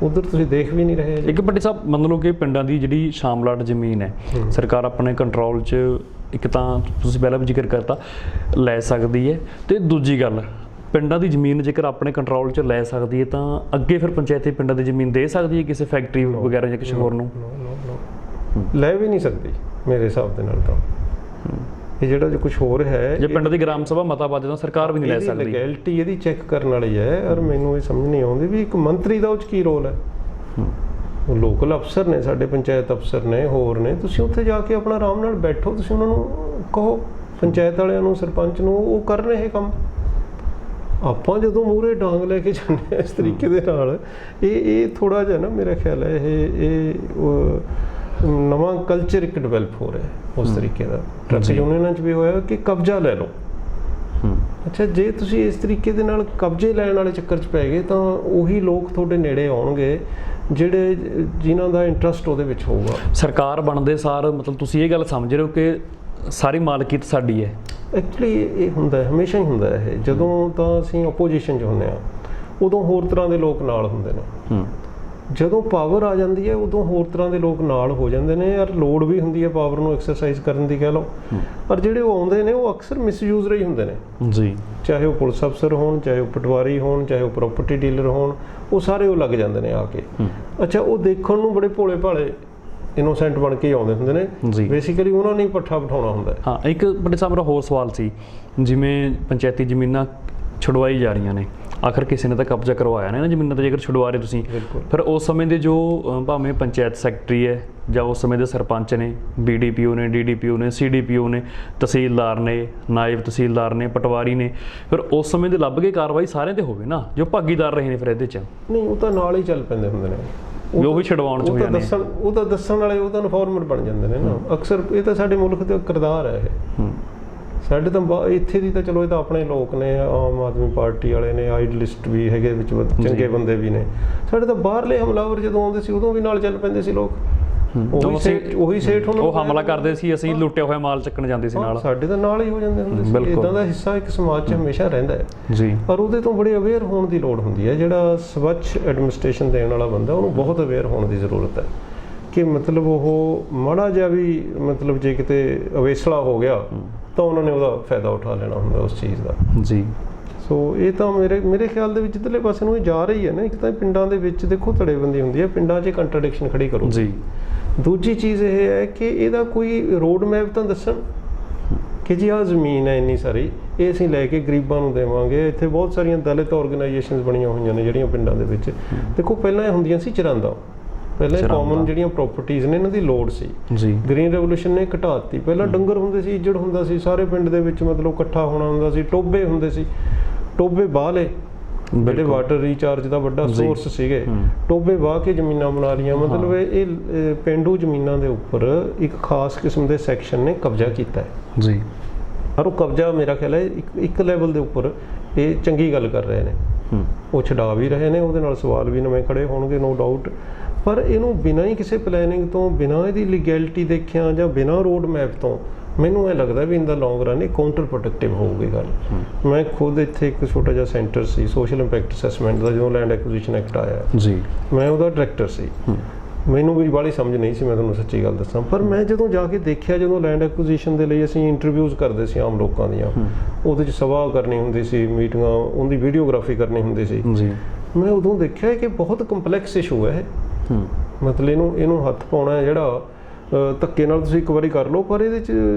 ਉਧਰ ਤੁਸੀਂ ਦੇਖ ਵੀ ਨਹੀਂ ਰਹੇ। ਇੱਕ ਭੱਟੀ ਸਾਹਿਬ ਮੰਨ ਲਓ ਕਿ ਪਿੰਡਾਂ ਦੀ ਜਿਹੜੀ ਸ਼ਾਮਲਾਟ ਜ਼ਮੀਨ ਹੈ ਸਰਕਾਰ ਆਪਣੇ ਕੰਟਰੋਲ 'ਚ, ਇੱਕ ਤਾਂ ਤੁਸੀਂ ਪਹਿਲਾਂ ਵੀ ਜ਼ਿਕਰ ਕਰਤਾ, ਲੈ ਸਕਦੀ ਹੈ, ਤੇ ਦੂਜੀ ਗੱਲ ਪਿੰਡਾਂ ਦੀ ਜ਼ਮੀਨ ਜੇਕਰ ਆਪਣੇ ਕੰਟਰੋਲ 'ਚ ਲੈ ਸਕਦੀ ਹੈ ਤਾਂ ਅੱਗੇ ਫਿਰ ਪੰਚਾਇਤੀ ਪਿੰਡਾਂ ਦੀ ਜ਼ਮੀਨ ਦੇ ਸਕਦੀ ਹੈ ਕਿਸੇ ਫੈਕਟਰੀ ਵਗੈਰਾ ਜਾਂ ਕਿਸੇ ਹੋਰ ਨੂੰ? ਲੈ ਵੀ ਨਹੀਂ ਸਕਦੀ ਮੇਰੇ ਹਿਸਾਬ ਦੇ ਨਾਲ। ਤਾਂ ਇਹ ਜਿਹੜਾ ਜੋ ਕੁਝ ਹੋਰ ਹੈ, ਜੇ ਪਿੰਡ ਦੀ ਗ੍ਰਾਮ ਸਭਾ ਮਤਾ ਪਾ ਦੇ ਤਾਂ ਸਰਕਾਰ ਵੀ ਨਹੀਂ ਲੈ ਸਕਦੀ। ਲੀਗੈਲਿਟੀ ਇਹਦੀ ਚੈੱਕ ਕਰਨ ਵਾਲੀ ਹੈ। ਔਰ ਮੈਨੂੰ ਇਹ ਸਮਝ ਨਹੀਂ ਆਉਂਦੀ ਵੀ ਇੱਕ ਮੰਤਰੀ ਦਾ ਉਹ 'ਚ ਕੀ ਰੋਲ ਹੈ। ਉਹ ਲੋਕਲ ਅਫਸਰ ਨੇ, ਸਾਡੇ ਪੰਚਾਇਤ ਅਫਸਰ ਨੇ, ਹੋਰ ਨੇ, ਤੁਸੀਂ ਉੱਥੇ ਜਾ ਕੇ ਆਪਣਾ ਆਰਾਮ ਨਾਲ ਬੈਠੋ, ਤੁਸੀਂ ਉਹਨਾਂ ਨੂੰ ਕਹੋ, ਪੰਚਾਇਤ ਵਾਲਿਆਂ ਨੂੰ, ਸਰਪੰਚ ਨੂੰ, ਉਹ ਕਰਨ ਇਹ ਕੰਮ। ਆਪਾਂ ਜਦੋਂ ਮੂਹਰੇ ਡਾਂਗ ਲੈ ਕੇ ਜਾਂਦੇ ਹਾਂ ਇਸ ਤਰੀਕੇ ਦੇ ਨਾਲ, ਇਹ ਥੋੜ੍ਹਾ ਜਿਹਾ ਨਾ ਮੇਰਾ ਖਿਆਲ ਹੈ ਇਹ ਨਵਾਂ ਕਲਚਰ ਇੱਕ ਡਿਵੈਲਪ ਹੋ ਰਿਹਾ ਉਸ ਤਰੀਕੇ ਦਾ। ਟਰੱਕ ਯੂਨੀਅਨਾਂ 'ਚ ਵੀ ਹੋਇਆ ਕਿ ਕਬਜ਼ਾ ਲੈ ਲਓ। ਅੱਛਾ, ਜੇ ਤੁਸੀਂ ਇਸ ਤਰੀਕੇ ਦੇ ਨਾਲ ਕਬਜ਼ੇ ਲੈਣ ਵਾਲੇ ਚੱਕਰ 'ਚ ਪੈ ਗਏ ਤਾਂ ਉਹੀ ਲੋਕ ਤੁਹਾਡੇ ਨੇੜੇ ਆਉਣਗੇ ਜਿਨ੍ਹਾਂ ਦਾ ਇੰਟਰਸਟ ਉਹਦੇ ਵਿੱਚ ਹੋਊਗਾ। ਸਰਕਾਰ ਬਣਦੇ ਸਾਰ ਮਤਲਬ ਤੁਸੀਂ ਇਹ ਗੱਲ ਸਮਝ ਰਹੇ ਹੋ ਕਿ ਸਾਰੀ ਮਾਲਕੀਅਤ ਸਾਡੀ ਹੈ? ਐਕਚੁਅਲੀ ਇਹ ਹੁੰਦਾ, ਹਮੇਸ਼ਾ ਹੀ ਹੁੰਦਾ ਇਹ। ਜਦੋਂ ਤਾਂ ਅਸੀਂ ਓਪੋਜੀਸ਼ਨ 'ਚ ਹੁੰਦੇ ਹਾਂ ਉਦੋਂ ਹੋਰ ਤਰ੍ਹਾਂ ਦੇ ਲੋਕ ਨਾਲ ਹੁੰਦੇ ਨੇ, ਜਦੋਂ ਪਾਵਰ ਆ ਜਾਂਦੀ ਹੈ ਉਦੋਂ ਹੋਰ ਤਰ੍ਹਾਂ ਦੇ ਲੋਕ ਨਾਲ ਹੋ ਜਾਂਦੇ ਨੇ। ਯਾਰ ਲੋੜ ਵੀ ਹੁੰਦੀ ਹੈ ਪਾਵਰ ਨੂੰ ਐਕਸਰਸਾਈਜ਼ ਕਰਨ ਦੀ, ਕਹਿ ਲਓ। ਪਰ ਜਿਹੜੇ ਉਹ ਆਉਂਦੇ ਨੇ ਉਹ ਅਕਸਰ ਮਿਸਯੂਜ਼ਰ ਹੀ ਹੁੰਦੇ ਨੇ ਜੀ, ਚਾਹੇ ਉਹ ਪੁਲਿਸ ਅਫਸਰ ਹੋਣ, ਚਾਹੇ ਉਹ ਪਟਵਾਰੀ ਹੋਣ, ਚਾਹੇ ਉਹ ਪ੍ਰਾਪਰਟੀ ਡੀਲਰ ਹੋਣ, ਉਹ ਸਾਰੇ ਉਹ ਲੱਗ ਜਾਂਦੇ ਨੇ ਆ ਕੇ। ਅੱਛਾ, ਉਹ ਦੇਖਣ ਨੂੰ ਬੜੇ ਭੋਲੇ ਭਾਲੇ ਇਨੋਸੈਂਟ ਬਣ ਕੇ ਆਉਂਦੇ ਹੁੰਦੇ ਨੇ, ਬੇਸਿਕਲੀ ਉਹਨਾਂ ਨੇ ਪੱਠਾ ਬਿਠਾਉਣਾ ਹੁੰਦਾ। ਹਾਂ, ਇੱਕ ਬੜੇ ਸਾਹਮਣੇ ਹੋਰ ਸਵਾਲ ਸੀ, ਜਿਵੇਂ ਪੰਚਾਇਤੀ ਜ਼ਮੀਨਾਂ ਛੁਡਵਾਈ ਜਾ ਰਹੀਆਂ ਨੇ, ਆਖਰ ਕਿਸੇ ਨੇ ਤਾਂ ਕਬਜ਼ਾ ਕਰਵਾਇਆ ਨੇ ਨਾ ਜ਼ਮੀਨਾਂ ਤੇ, ਜੇਕਰ ਛੁਡਵਾ ਰਹੇ ਤੁਸੀਂ, ਫਿਰ ਉਸ ਸਮੇਂ ਦੇ ਜੋ ਭਾਵੇਂ ਪੰਚਾਇਤ ਸੈਕਟਰੀ ਹੈ ਜਾਂ ਉਸ ਸਮੇਂ ਦੇ ਸਰਪੰਚ ਨੇ, BDPO ਨੇ, DDPO ਨੇ, CDPO ਨੇ, ਤਹਿਸੀਲਦਾਰ ਨੇ, ਨਾਇਬ ਤਹਿਸੀਲਦਾਰ ਨੇ, ਪਟਵਾਰੀ ਨੇ, ਫਿਰ ਉਸ ਸਮੇਂ ਦੇ ਲੱਭ ਕੇ ਕਾਰਵਾਈ ਸਾਰਿਆਂ ਤੇ ਹੋਵੇ ਨਾ, ਜੋ ਭਾਗੀਦਾਰ ਰਹੇ ਨੇ ਫਿਰ ਇਹਦੇ 'ਚ। ਨਹੀਂ, ਉਹ ਤਾਂ ਨਾਲ ਹੀ ਚੱਲ ਪੈਂਦੇ ਹੁੰਦੇ ਨੇ, ਉਹ ਵੀ ਛਡਵਾਉਣ 'ਚ ਹੋ ਜਾਂਦੇ ਨੇ। ਉਹ ਤਾਂ ਦੱਸਣ ਵਾਲੇ, ਉਹ ਤਾਂ ਇਨਫੋਰਮਰ ਬਣ ਜਾਂਦੇ ਨੇ ਨਾ ਅਕਸਰ। ਇਹ ਤਾਂ ਸਾਡੇ ਮੁਲਕ ਦਾ ਕਿਰਦਾਰ ਹੈ ਇਹ। ਸਾਡੇ ਤਾਂ ਇੱਥੇ ਦੀ ਤਾਂ ਚਲੋ ਇਹ ਤਾਂ ਆਪਣੇ ਲੋਕ ਨੇ, ਆਮ ਆਦਮੀ ਪਾਰਟੀ ਵਾਲੇ ਨੇ, ਆਈਡਲਿਸਟ ਵੀ ਹੈਗੇ ਵਿੱਚ, ਚੰਗੇ ਬੰਦੇ ਵੀ ਨੇ। ਸਾਡੇ ਤਾਂ ਬਾਹਰਲੇ ਹਮਲਾਵਰ ਜਦੋਂ ਆਉਂਦੇ ਸੀ ਉਦੋਂ ਵੀ ਨਾਲ ਚੱਲ ਪੈਂਦੇ ਸੀ ਲੋਕ, ਉਹੀ ਸੇਠ ਉਹਨਾਂ ਨੂੰ ਉਹ ਹਮਲਾ ਕਰਦੇ ਸੀ, ਅਸੀਂ ਲੁੱਟਿਆ ਹੋਇਆ ਮਾਲ ਚੱਕਣ ਜਾਂਦੇ ਸੀ ਨਾਲ, ਸਾਡੇ ਤਾਂ ਨਾਲ ਹੀ ਹੋ ਜਾਂਦੇ ਹੁੰਦੇ ਸੀ। ਇਦਾਂ ਦਾ ਹਿੱਸਾ ਇੱਕ ਸਮਾਜ 'ਚ ਹਮੇਸ਼ਾ ਰਹਿੰਦਾ ਹੈ ਜੀ, ਪਰ ਉਹਦੇ ਤੋਂ ਬੜੇ ਅਵੇਅਰ ਹੋਣ ਦੀ ਲੋੜ ਹੁੰਦੀ ਹੈ। ਜਿਹੜਾ ਸਵੱਛ ਐਡਮਿਨਿਸਟ੍ਰੇਸ਼ਨ ਦੇਣ ਵਾਲਾ ਬੰਦਾ, ਉਹਨੂੰ ਬਹੁਤ ਅਵੇਅਰ ਹੋਣ ਦੀ ਜ਼ਰੂਰਤ ਹੈ ਕਿ ਮਤਲਬ ਉਹ ਮਾੜਾ ਜਿਹਾ ਵੀ ਮਤਲਬ ਜੇ ਕਿਤੇ ਅਵੇਸਲਾ ਹੋ ਗਿਆ ਤਾਂ ਉਹਨਾਂ ਨੇ ਉਹਦਾ ਫਾਇਦਾ ਉਠਾ ਲੈਣਾ ਹੁੰਦਾ ਉਸ ਚੀਜ਼ ਦਾ ਜੀ। ਸੋ ਇਹ ਤਾਂ ਮੇਰੇ ਖਿਆਲ ਦੇ ਵਿੱਚ ਇੱਧਰਲੇ ਪਾਸੇ ਨੂੰ ਜਾ ਰਹੀ ਹੈ ਨਾ। ਇੱਕ ਤਾਂ ਪਿੰਡਾਂ ਦੇ ਵਿੱਚ ਦੇਖੋ ਧੜੇਬੰਦੀ ਹੁੰਦੀ ਹੈ, ਪਿੰਡਾਂ 'ਚ ਕੰਟਰਡਿਕਸ਼ਨ ਖੜੀ ਕਰੋ ਜੀ। ਦੂਜੀ ਚੀਜ਼ ਇਹ ਹੈ ਕਿ ਇਹਦਾ ਕੋਈ ਰੋਡ ਮੈਪ ਤਾਂ ਦੱਸਣ ਕਿ ਜੀ ਆਹ ਜ਼ਮੀਨ ਹੈ ਇੰਨੀ ਸਾਰੀ, ਇਹ ਅਸੀਂ ਲੈ ਕੇ ਗਰੀਬਾਂ ਨੂੰ ਦੇਵਾਂਗੇ। ਇੱਥੇ ਬਹੁਤ ਸਾਰੀਆਂ ਦਲਿਤ ਆਰਗੇਨਾਈਜੇਸ਼ਨਸ ਬਣੀਆਂ ਹੋਈਆਂ ਨੇ ਜਿਹੜੀਆਂ ਪਿੰਡਾਂ ਦੇ ਵਿੱਚ। ਦੇਖੋ ਪਹਿਲਾਂ ਇਹ ਹੁੰਦੀਆਂ ਸੀ ਚਰਾਂਦਾ, ਪਹਿਲਾਂ ਕਾਮਨ ਜਿਹੜੀਆਂ ਪ੍ਰੋਪਰਟੀਜ਼ ਨੇ ਇਹਨਾਂ ਦੀ ਲੋੜ ਸੀ ਜੀ। ਗ੍ਰੀਨ ਰੈਵੋਲੂਸ਼ਨ ਨੇ ਘਟਾਤੀ। ਪਹਿਲਾਂ ਡੰਗਰ ਹੁੰਦੇ ਸੀ, ਇੱਜੜ ਹੁੰਦਾ ਸੀ, ਸਾਰੇ ਪਿੰਡ ਦੇ ਵਿੱਚ ਮਤਲਬ ਇਕੱਠਾ ਹੋਣਾ ਹੁੰਦਾ ਸੀ, ਟੋਬੇ ਹੁੰਦੇ ਸੀ, ਟੋਬੇ ਵਾਹ ਲਏ, ਜਿਹੜੇ ਵਾਟਰ ਰੀਚਾਰਜ ਦਾ ਵੱਡਾ ਸੋਰਸ ਸੀਗੇ, ਟੋਬੇ ਵਾਹ ਕੇ ਜ਼ਮੀਨਾਂ ਬਣਾ ਲਈਆਂ। ਮਤਲਬ ਇਹ ਪੇਂਡੂ ਜ਼ਮੀਨਾਂ ਦੇ ਉੱਪਰ ਇੱਕ ਖਾਸ ਕਿਸਮ ਦੇ ਸੈਕਸ਼ਨ ਨੇ ਕਬਜ਼ਾ ਕੀਤਾ ਹੈ ਜੀ। ਪਰ ਉਹ ਕਬਜ਼ਾ ਮੇਰਾ ਖਿਆਲ ਹੈ ਇੱਕ ਲੈਵਲ ਦੇ ਉੱਪਰ ਇਹ ਚੰਗੀ ਗੱਲ ਕਰ ਰਹੇ ਨੇ, ਉਹ ਛਡਾ ਵੀ ਰਹੇ ਨੇ, ਉਹਦੇ ਨਾਲ ਸਵਾਲ ਵੀ ਨਵੇਂ ਖੜੇ ਹੋਣਗੇ, ਨੋ ਡਾਊਟ। ਪਰ ਇਹਨੂੰ ਬਿਨਾਂ ਹੀ ਕਿਸੇ ਪਲੈਨਿੰਗ ਤੋਂ, ਬਿਨਾਂ ਇਹਦੀ ਲੀਗੈਲਿਟੀ ਦੇਖਿਆ ਜਾਂ ਬਿਨਾਂ ਰੋਡ ਮੈਪ ਤੋਂ, ਮੈਨੂੰ ਇਹ ਲੱਗਦਾ ਵੀ ਇਨ ਦਾ ਲੌਂਗ ਰਨ ਇਹ ਕਾਊਂਟਰ ਪ੍ਰੋਡਕਟਿਵ ਹੋਊਗੀ ਗੱਲ। ਮੈਂ ਖੁਦ ਇੱਥੇ ਇੱਕ ਛੋਟਾ ਜਿਹਾ ਸੈਂਟਰ ਸੀ ਸੋਸ਼ਲ ਇੰਪੈਕਟ ਅਸੈਸਮੈਂਟ ਦਾ, ਜਦੋਂ ਲੈਂਡ ਐਕੁਜੀਸ਼ਨ ਐਕਟ ਆਇਆ ਜੀ, ਮੈਂ ਉਹਦਾ ਡਾਇਰੈਕਟਰ ਸੀ। ਮੈਨੂੰ ਵੀ ਬਾਹਲੀ ਸਮਝ ਨਹੀਂ ਸੀ, ਮੈਂ ਤੁਹਾਨੂੰ ਸੱਚੀ ਗੱਲ ਦੱਸਾਂ। ਪਰ ਮੈਂ ਜਦੋਂ ਜਾ ਕੇ ਦੇਖਿਆ, ਜਦੋਂ ਲੈਂਡ ਐਕੁਜੀਸ਼ਨ ਦੇ ਲਈ ਅਸੀਂ ਇੰਟਰਵਿਊਜ਼ ਕਰਦੇ ਸੀ ਆਮ ਲੋਕਾਂ ਦੀਆਂ, ਉਹਦੇ 'ਚ ਸਭਾ ਕਰਨੀ ਹੁੰਦੀ ਸੀ, ਮੀਟਿੰਗਾਂ, ਉਹਦੀ ਵੀਡੀਓਗ੍ਰਾਫੀ ਕਰਨੀ ਹੁੰਦੀ ਸੀ, ਮੈਂ ਉਦੋਂ ਦੇਖਿਆ ਕਿ ਬਹੁਤ ਕੰਪਲੈਕਸ ਇਸ਼ੂ ਹੈ। ਮਤਲਬ ਇਹਨੂੰ ਹੱਥ ਪਾਉਣਾ ਜਿਹੜਾ ਧੱਕੇ ਨਾਲ ਤੁਸੀਂ ਇੱਕ ਵਾਰੀ ਕਰ ਲਓ, ਪਰ ਇਹਦੇ 'ਚ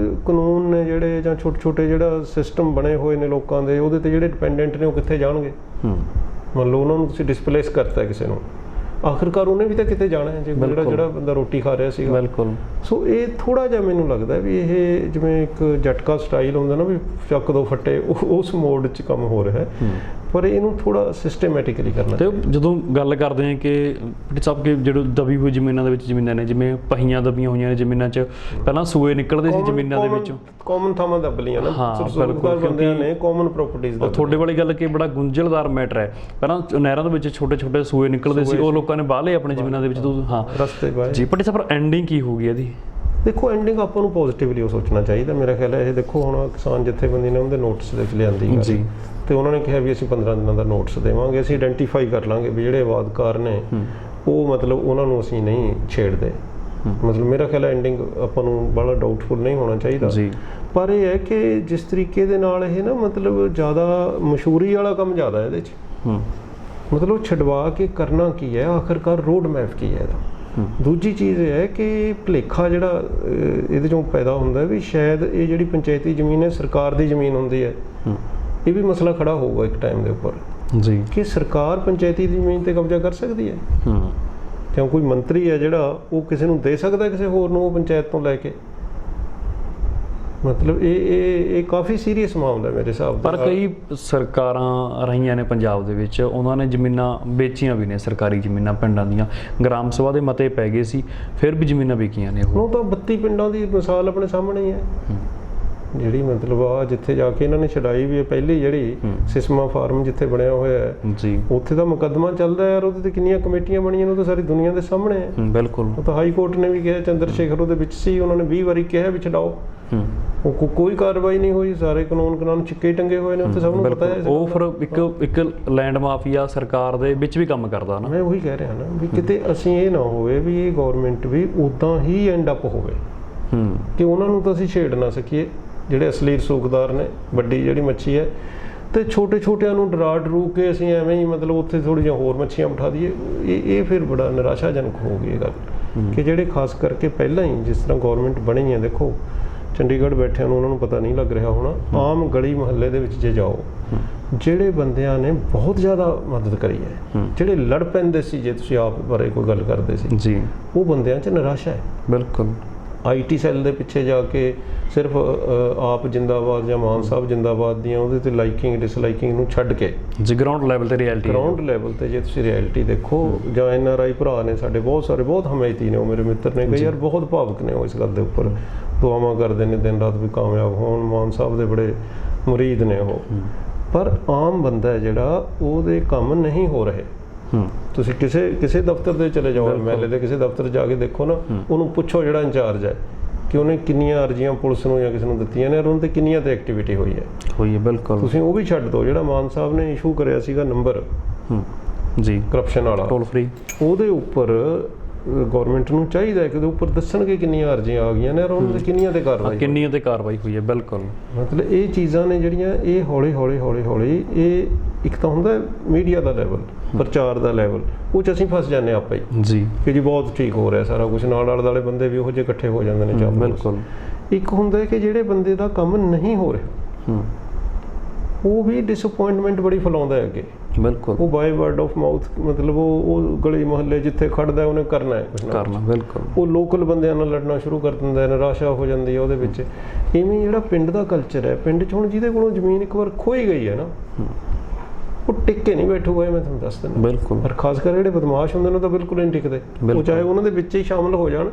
ਕਾਨੂੰਨ ਨੇ ਜਿਹੜੇ, ਜਾਂ ਛੋਟੇ ਜਿਹੜਾ ਸਿਸਟਮ ਬਣੇ ਹੋਏ ਨੇ ਲੋਕਾਂ ਦੇ, ਉਹਦੇ 'ਤੇ ਜਿਹੜੇ ਡਿਪੈਂਡੈਂਟ ਨੇ ਉਹ ਕਿੱਥੇ ਜਾਣਗੇ? ਮੰਨ ਲਓ ਉਹਨਾਂ ਨੂੰ ਤੁਸੀਂ ਡਿਸਪਲੇਸ ਕਰਤਾ ਕਿਸੇ ਨੂੰ, ਆਖਿਰਕਾਰ ਉਹਨੇ ਵੀ ਤਾਂ ਕਿਤੇ ਜਾਣਾ ਹੈ, ਜੇ ਜਿਹੜਾ ਬੰਦਾ ਰੋਟੀ ਖਾ ਰਿਹਾ ਸੀਗਾ। ਬਿਲਕੁਲ। ਸੋ ਇਹ ਥੋੜਾ ਜਿਹਾ ਮੈਨੂੰ ਲੱਗਦਾ ਵੀ ਇਹ ਜਿਵੇਂ ਇੱਕ ਜਟਕਾ ਸਟਾਈਲ ਹੁੰਦਾ ਨਾ, ਵੀ ਚੱਕ ਦੋ ਫੱਟੇ, ਉਸ ਮੋਡ 'ਚ ਕੰਮ ਹੋ ਰਿਹਾ ਹੈ। ਪਰ ਇਹਨੂੰ ਥੋੜਾ ਸਿਸਟਮੈਟਿਕਲੀ ਕਰਨਾ। ਤੇ ਜਦੋਂ ਗੱਲ ਕਰਦੇ ਹਾਂ ਕਿ ਸਭ ਕੇ ਜਿਹੜੇ ਦਬੀ ਹੋਈ ਜ਼ਮੀਨਾਂ ਦੇ ਵਿੱਚ ਜ਼ਮੀਨਾਂ ਨੇ, ਜਿਵੇਂ ਪਹੀਆਂ ਦਬੀਆਂ ਹੋਈਆਂ ਨੇ ਜ਼ਮੀਨਾਂ 'ਚ, ਪਹਿਲਾਂ ਸੂਏ ਨਿਕਲਦੇ ਸੀ ਜ਼ਮੀਨਾਂ ਦੇ ਵਿੱਚੋਂ, ਕਾਮਨ ਥਾਵਾਂ ਦੱਬ ਲਈਆਂ ਨਾ ਸਰਕਾਰ ਬੰਦਿਆਂ ਨੇ, ਕਾਮਨ ਪ੍ਰੋਪਰਟੀਜ਼ ਦਾ। ਤੁਹਾਡੇ ਵਾਲੀ ਗੱਲ ਕਿ ਬੜਾ ਗੁੰਝਲਦਾਰ ਮੈਟਰ ਹੈ। ਪਹਿਲਾਂ ਨਹਿਰਾਂ ਦੇ ਵਿੱਚ ਛੋਟੇ ਸੂਏ ਨਿਕਲਦੇ ਸੀ, ਉਹ ਲੋਕਾਂ ਨੇ ਬਾਹ ਲਏ ਆਪਣੇ ਜ਼ਮੀਨਾਂ ਦੇ ਵਿੱਚ। ਹਾਂ, ਰਸਤੇ ਬਾਏ ਜੀ। ਪਰ ਸਰ ਐਂਡਿੰਗ ਕੀ ਹੋਊਗੀ ਇਹਦੀ? ਦੇਖੋ, ਐਂਡਿੰਗ ਆਪਾਂ ਨੂੰ ਪੋਜ਼ਿਟਿਵਲੀ ਉਹ ਸੋਚਣਾ ਚਾਹੀਦਾ ਮੇਰਾ ਖਿਆਲ ਹੈ। ਇਹ ਦੇਖੋ ਹੁਣ ਕਿਸਾਨ ਜਥੇਬੰਦੀ ਨੇ ਉਹਦੇ ਨੋਟਿਸ ਦੇ ਵਿੱਚ ਲਿਆਂਦੀ ਜੀ, ਤੇ ਉਹਨਾਂ ਨੇ ਕਿਹਾ ਵੀ ਅਸੀਂ 15 ਦਿਨਾਂ ਦਾ ਨੋਟਿਸ ਦੇਵਾਂਗੇ, ਅਸੀਂ ਆਇਡੈਂਟੀਫਾਈ ਕਰ ਲਾਂਗੇ ਵੀ ਜਿਹੜੇ ਆਬਾਦਕਾਰ ਨੇ ਉਹ ਮਤਲਬ ਉਹਨਾਂ ਨੂੰ ਅਸੀਂ ਨਹੀਂ ਛੇੜਦੇ। ਮਤਲਬ ਮੇਰਾ ਖਿਆਲ ਹੈ ਐਂਡਿੰਗ ਆਪਾਂ ਨੂੰ ਬੜਾ ਡਾਊਟਫੁਲ ਨਹੀਂ ਹੋਣਾ ਚਾਹੀਦਾ। ਪਰ ਇਹ ਹੈ ਕਿ ਜਿਸ ਤਰੀਕੇ ਦੇ ਨਾਲ ਇਹ ਨਾ ਮਤਲਬ ਜ਼ਿਆਦਾ ਮਸ਼ਹੂਰੀ ਵਾਲਾ ਕੰਮ ਜ਼ਿਆਦਾ ਇਹਦੇ 'ਚ, ਮਤਲਬ ਛਡਵਾ ਕੇ ਕਰਨਾ ਕੀ ਹੈ, ਆਖਿਰਕਾਰ ਰੋਡ ਮੈਪ ਕੀ ਹੈ ਇਹਦਾ। ਦੂਜੀ ਚੀਜ਼ ਇਹ ਹੈ ਕਿ ਭੁਲੇਖਾ ਜਿਹੜਾ ਇਹਦੇ 'ਚੋਂ ਪੈਦਾ ਹੁੰਦਾ ਵੀ ਸ਼ਾਇਦ ਇਹ ਜਿਹੜੀ ਪੰਚਾਇਤੀ ਜ਼ਮੀਨ ਹੈ ਸਰਕਾਰ ਦੀ ਜ਼ਮੀਨ ਹੁੰਦੀ ਹੈ। ਇਹ ਵੀ ਮਸਲਾ ਖੜਾ ਹੋਊਗਾ ਇੱਕ ਟਾਈਮ ਦੇ ਉੱਪਰ ਜੀ, ਕਿ ਸਰਕਾਰ ਪੰਚਾਇਤੀ ਦੀ ਜ਼ਮੀਨ ਤੇ ਕਬਜ਼ਾ ਕਰ ਸਕਦੀ ਹੈ। ਜਾਂ ਕੋਈ ਮੰਤਰੀ ਹੈ ਜਿਹੜਾ ਉਹ ਕਿਸੇ ਨੂੰ ਦੇ ਸਕਦਾ ਕਿਸੇ ਹੋਰ ਨੂੰ ਉਹ ਪੰਚਾਇਤ ਤੋਂ ਲੈ ਕੇ? ਮਤਲਬ ਇਹ ਕਾਫੀ ਸੀਰੀਅਸ ਮਾਮਲਾ ਹੈ ਮੇਰੇ ਹਿਸਾਬ ਨਾਲ। ਪਰ ਕਈ ਸਰਕਾਰਾਂ ਰਹੀਆਂ ਨੇ ਪੰਜਾਬ ਦੇ ਵਿੱਚ, ਉਹਨਾਂ ਨੇ ਜ਼ਮੀਨਾਂ ਵੇਚੀਆਂ ਵੀ ਨੇ, ਸਰਕਾਰੀ ਜ਼ਮੀਨਾਂ ਪਿੰਡਾਂ ਦੀਆਂ। ਗ੍ਰਾਮ ਸਭਾ ਦੇ ਮਤੇ ਪੈ ਗਏ ਸੀ, ਫਿਰ ਵੀ ਜ਼ਮੀਨਾਂ ਵਿਕੀਆਂ ਨੇ। ਉਹ ਤਾਂ 32 ਪਿੰਡਾਂ ਦੀ ਮਿਸਾਲ ਆਪਣੇ ਸਾਹਮਣੇ ਹੀ ਹੈ, ਜਿਹੜੀ ਮਤਲਬ ਆ ਜਿੱਥੇ ਜਾ ਕੇ ਇਹਨਾਂ ਨੇ ਛਡਾਈ ਵੀ ਹੈ। ਪਹਿਲੀ ਜਿਹੜੀ ਸਿਸਮਾ ਫਾਰਮ ਜਿੱਥੇ ਬਣਿਆ ਹੋਇਆ ਹੈ ਜੀ, ਉੱਥੇ ਦਾ ਮੁਕੱਦਮਾ ਚੱਲਦਾ ਯਾਰ, ਉਹਦੇ ਤੇ ਕਿੰਨੀਆਂ ਕਮੇਟੀਆਂ ਬਣੀਆਂ ਨੇ, ਉਹ ਤਾਂ ਸਾਰੀ ਦੁਨੀਆ ਦੇ ਸਾਹਮਣੇ ਹੈ। ਬਿਲਕੁਲ। ਉਹ ਤਾਂ ਹਾਈ ਕੋਰਟ ਨੇ ਵੀ ਕਿਹਾ, ਚੰਦਰ ਸ਼ੇਖਰ ਉਹਦੇ ਵਿੱਚ ਸੀ, ਉਹਨਾਂ ਨੇ 20 ਵਾਰੀ ਕਿਹਾ ਵੀ ਛਡਾਓ, ਉਹ ਕੋਈ ਕਾਰਵਾਈ ਨਹੀਂ ਹੋਈ। ਸਾਰੇ ਕਾਨੂੰਨ ਚਿੱਕੇ ਟੰਗੇ ਹੋਏ ਨੇ ਉੱਥੇ, ਸਭ ਨੂੰ ਪਤਾ ਹੈ। ਉਹ ਫਿਰ ਇੱਕ ਲੈਂਡ ਮਾਫੀਆ ਸਰਕਾਰ ਦੇ ਵਿੱਚ ਵੀ ਕੰਮ ਕਰਦਾ ਨਾ। ਮੈਂ ਉਹੀ ਕਹਿ ਰਿਹਾ ਨਾ ਵੀ ਕਿਤੇ ਅਸੀਂ ਇਹ ਨਾ ਹੋਵੇ ਵੀ ਇਹ ਗਵਰਨਮੈਂਟ ਵੀ ਉਦਾਂ ਹੀ ਐਂਡ ਅਪ ਹੋਵੇ ਕਿ ਉਹਨਾਂ ਨੂੰ ਤਾਂ ਅਸੀਂ ਛੇੜ ਨਾ ਸਕੀਏ ਜਿਹੜੇ ਅਸਲੀ ਰਸੂਖਦਾਰ ਨੇ, ਵੱਡੀ ਜਿਹੜੀ ਮੱਛੀ ਹੈ, ਤੇ ਛੋਟੇ ਛੋਟਿਆਂ ਨੂੰ ਡਰਾ ਡਰੂ ਕੇ ਅਸੀਂ ਐਵੇਂ ਹੀ ਮਤਲਬ ਉੱਥੇ ਥੋੜ੍ਹੀ ਜਿਹੀਆਂ ਹੋਰ ਮੱਛੀਆਂ ਬਿਠਾ ਦਈਏ। ਇਹ ਫਿਰ ਬੜਾ ਨਿਰਾਸ਼ਾਜਨਕ ਹੋ ਗਈ ਇਹ ਗੱਲ ਕਿ ਜਿਹੜੇ ਖਾਸ ਕਰਕੇ ਪਹਿਲਾਂ ਹੀ ਜਿਸ ਤਰ੍ਹਾਂ ਗਵਰਨਮੈਂਟ ਬਣੀ ਹੈ, ਦੇਖੋ ਚੰਡੀਗੜ੍ਹ ਬੈਠਿਆਂ ਨੂੰ ਉਹਨਾਂ ਨੂੰ ਪਤਾ ਨਹੀਂ ਲੱਗ ਰਿਹਾ ਹੋਣਾ, ਆਮ ਗਲੀ ਮੁਹੱਲੇ ਦੇ ਵਿੱਚ ਜੇ ਜਾਓ, ਜਿਹੜੇ ਬੰਦਿਆਂ ਨੇ ਬਹੁਤ ਜ਼ਿਆਦਾ ਮਦਦ ਕਰੀ ਹੈ, ਜਿਹੜੇ ਲੜ ਪੈਂਦੇ ਸੀ, ਜੇ ਤੁਸੀਂ ਆਪ ਬਾਰੇ ਕੋਈ ਗੱਲ ਕਰਦੇ ਸੀ ਜੀ, ਉਹ ਬੰਦਿਆਂ 'ਚ ਨਿਰਾਸ਼ਾ ਹੈ। ਬਿਲਕੁਲ। IT ਸੈੱਲ ਦੇ ਪਿੱਛੇ ਜਾ ਕੇ ਸਿਰਫ ਆਪ ਜਿੰਦਾਬਾਦ ਜਾਂ ਮਾਨ ਸਾਹਿਬ ਜਿੰਦਾਬਾਦ ਦੀਆਂ ਉਹਦੇ ਤੇ ਲਾਈਕਿੰਗ ਡਿਸਲਾਈਕਿੰਗ ਨੂੰ ਛੱਡ ਕੇ ਜੀ ਗਰਾਊਂਡ ਲੈਵਲ ਤੇ ਰਿਐਲਿਟੀ, ਗਰਾਊਂਡ ਲੈਵਲ ਤੇ ਜੇ ਤੁਸੀਂ ਰਿਐਲਿਟੀ ਦੇਖੋ, ਜਾਂ NRI ਭਰਾ ਨੇ ਸਾਡੇ ਬਹੁਤ ਸਾਰੇ, ਬਹੁਤ ਹਮਾਇਤੀ ਨੇ, ਉਹ ਮੇਰੇ ਮਿੱਤਰ ਨੇ, ਕਈ ਯਾਰ ਬਹੁਤ ਭਾਵੁਕ ਨੇ ਉਹ ਇਸ ਗੱਲ ਦੇ ਉੱਪਰ, ਦੁਆਵਾਂ ਕਰਦੇ ਨੇ ਦਿਨ ਰਾਤ ਵੀ ਕਾਮਯਾਬ ਹੋਣ, ਮਾਨ ਸਾਹਿਬ ਦੇ ਬੜੇ ਮੁਰੀਦ ਨੇ ਉਹ। ਪਰ ਆਮ ਬੰਦਾ ਜਿਹੜਾ ਉਹਦੇ ਕੰਮ ਨਹੀਂ ਹੋ ਰਹੇ। ਤੁਸੀਂ ਕਿਸੇ ਦਫ਼ਤਰ ਦੇ ਚਲੇ ਜਾਓ, MLA ਦੇ ਕਿਸੇ ਦਫ਼ਤਰ ਜਾ ਕੇ ਦੇਖੋ ਨਾ, ਉਹਨੂੰ ਪੁੱਛੋ ਜਿਹੜਾ ਇੰਚਾਰਜ ਹੈ ਕਿ ਉਹਨੇ ਕਿੰਨੀਆਂ ਅਰਜ਼ੀਆਂ ਪੁਲਿਸ ਨੂੰ ਜਾਂ ਕਿਸੇ ਨੂੰ ਦਿੱਤੀਆਂ ਨੇ, ਔਰ ਉਹਨਾਂ ਤੇ ਕਿੰਨੀਆਂ ਤੇ ਐਕਟੀਵਿਟੀ ਹੋਈ ਹੈ। ਬਿਲਕੁਲ। ਤੁਸੀਂ ਉਹ ਵੀ ਛੱਡ ਦਿਓ, ਜਿਹੜਾ ਮਾਨ ਸਾਹਿਬ ਨੇ ਇਸ਼ੂ ਕਰਿਆ ਸੀਗਾ ਨੰਬਰ ਜੀ ਕਰਪਸ਼ਨ ਵਾਲਾ, ਟੋਲ ਫ੍ਰੀ, ਉਹਦੇ ਉੱਪਰ ਗਵਰਨਮੈਂਟ ਨੂੰ ਚਾਹੀਦਾ ਹੈ ਕਿ ਉਹਦੇ ਉੱਪਰ ਦੱਸਣਗੇ ਕਿੰਨੀਆਂ ਅਰਜ਼ੀਆਂ ਆ ਗਈਆਂ ਨੇ ਔਰ ਉਹਨਾਂ ਤੇ ਕਿੰਨੀਆਂ ਤੇ ਕਾਰਵਾਈ ਹੋਈ ਹੈ। ਬਿਲਕੁਲ। ਮਤਲਬ ਇਹ ਚੀਜ਼ਾਂ ਨੇ ਜਿਹੜੀਆਂ ਇਹ ਹੌਲੀ ਹੌਲੀ ਇਹ ਇੱਕ ਤਾਂ ਹੁੰਦਾ ਮੀਡੀਆ ਦਾ ਲੈਵਲ, ਪ੍ਰਚਾਰ ਦਾ ਲੈਵਲ, ਉਹ 'ਚ ਅਸੀਂ ਫਸ ਜਾਂਦੇ ਆਪਾਂ ਹੀ ਜੀ ਕਿ ਜੀ ਬਹੁਤ ਠੀਕ ਹੋ ਰਿਹਾ ਸਾਰਾ ਕੁਝ, ਨਾਲ ਆਲੇ ਦੁਆਲੇ ਬੰਦੇ ਵੀ ਉਹੋ ਜਿਹੇ ਇਕੱਠੇ ਹੋ ਜਾਂਦੇ ਨੇ ਚਾਹ। ਬਿਲਕੁਲ। ਇੱਕ ਹੁੰਦਾ ਕਿ ਜਿਹੜੇ ਬੰਦੇ ਦਾ ਕੰਮ ਨਹੀਂ ਹੋ ਰਿਹਾ ਉਹ ਵੀ ਡਿਸਅਪੁਆਇੰਟਮੈਂਟ ਬੜੀ ਫੈਲਾਉਂਦਾ ਹੈ ਅੱਗੇ। ਬਿਲਕੁਲ। ਉਹ ਬਾਈ ਵਰਡ ਆਫ ਮਾਊਥ, ਮਤਲਬ ਉਹ ਗਲੀ ਮੁਹੱਲੇ ਜਿੱਥੇ ਖੜਦਾ ਉਹਨੇ ਕਰਨਾ ਹੈ ਕੁਛ ਨਾ। ਬਿਲਕੁਲ। ਉਹ ਲੋਕਲ ਬੰਦਿਆਂ ਨਾਲ ਲੜਨਾ ਸ਼ੁਰੂ ਕਰ ਦਿੰਦਾ ਹੈ, ਨਿਰਾਸ਼ਾ ਹੋ ਜਾਂਦੀ ਹੈ ਉਹਦੇ ਵਿੱਚ। ਇਵੇਂ ਜਿਹੜਾ ਪਿੰਡ ਦਾ ਕਲਚਰ ਹੈ, ਪਿੰਡ 'ਚ ਹੁਣ ਜਿਹਦੇ ਕੋਲੋਂ ਜ਼ਮੀਨ ਇੱਕ ਵਾਰ ਖੋਈ ਗਈ ਹੈ ਨਾ, ਉਹ ਟਿਕ ਕੇ ਨਹੀਂ ਬੈਠੂਗਾ, ਮੈਂ ਤੁਹਾਨੂੰ ਦੱਸ ਦਿੰਦਾ। ਬਿਲਕੁਲ। ਪਰ ਖਾਸ ਕਰ ਜਿਹੜੇ ਬਦਮਾਸ਼ ਹੁੰਦੇ ਨੇ ਤਾਂ ਬਿਲਕੁਲ ਨਹੀਂ ਟਿਕਦੇ, ਉਹ ਚਾਹੇ ਉਹਨਾਂ ਦੇ ਵਿੱਚ ਹੀ ਸ਼ਾਮਲ ਹੋ ਜਾਣ,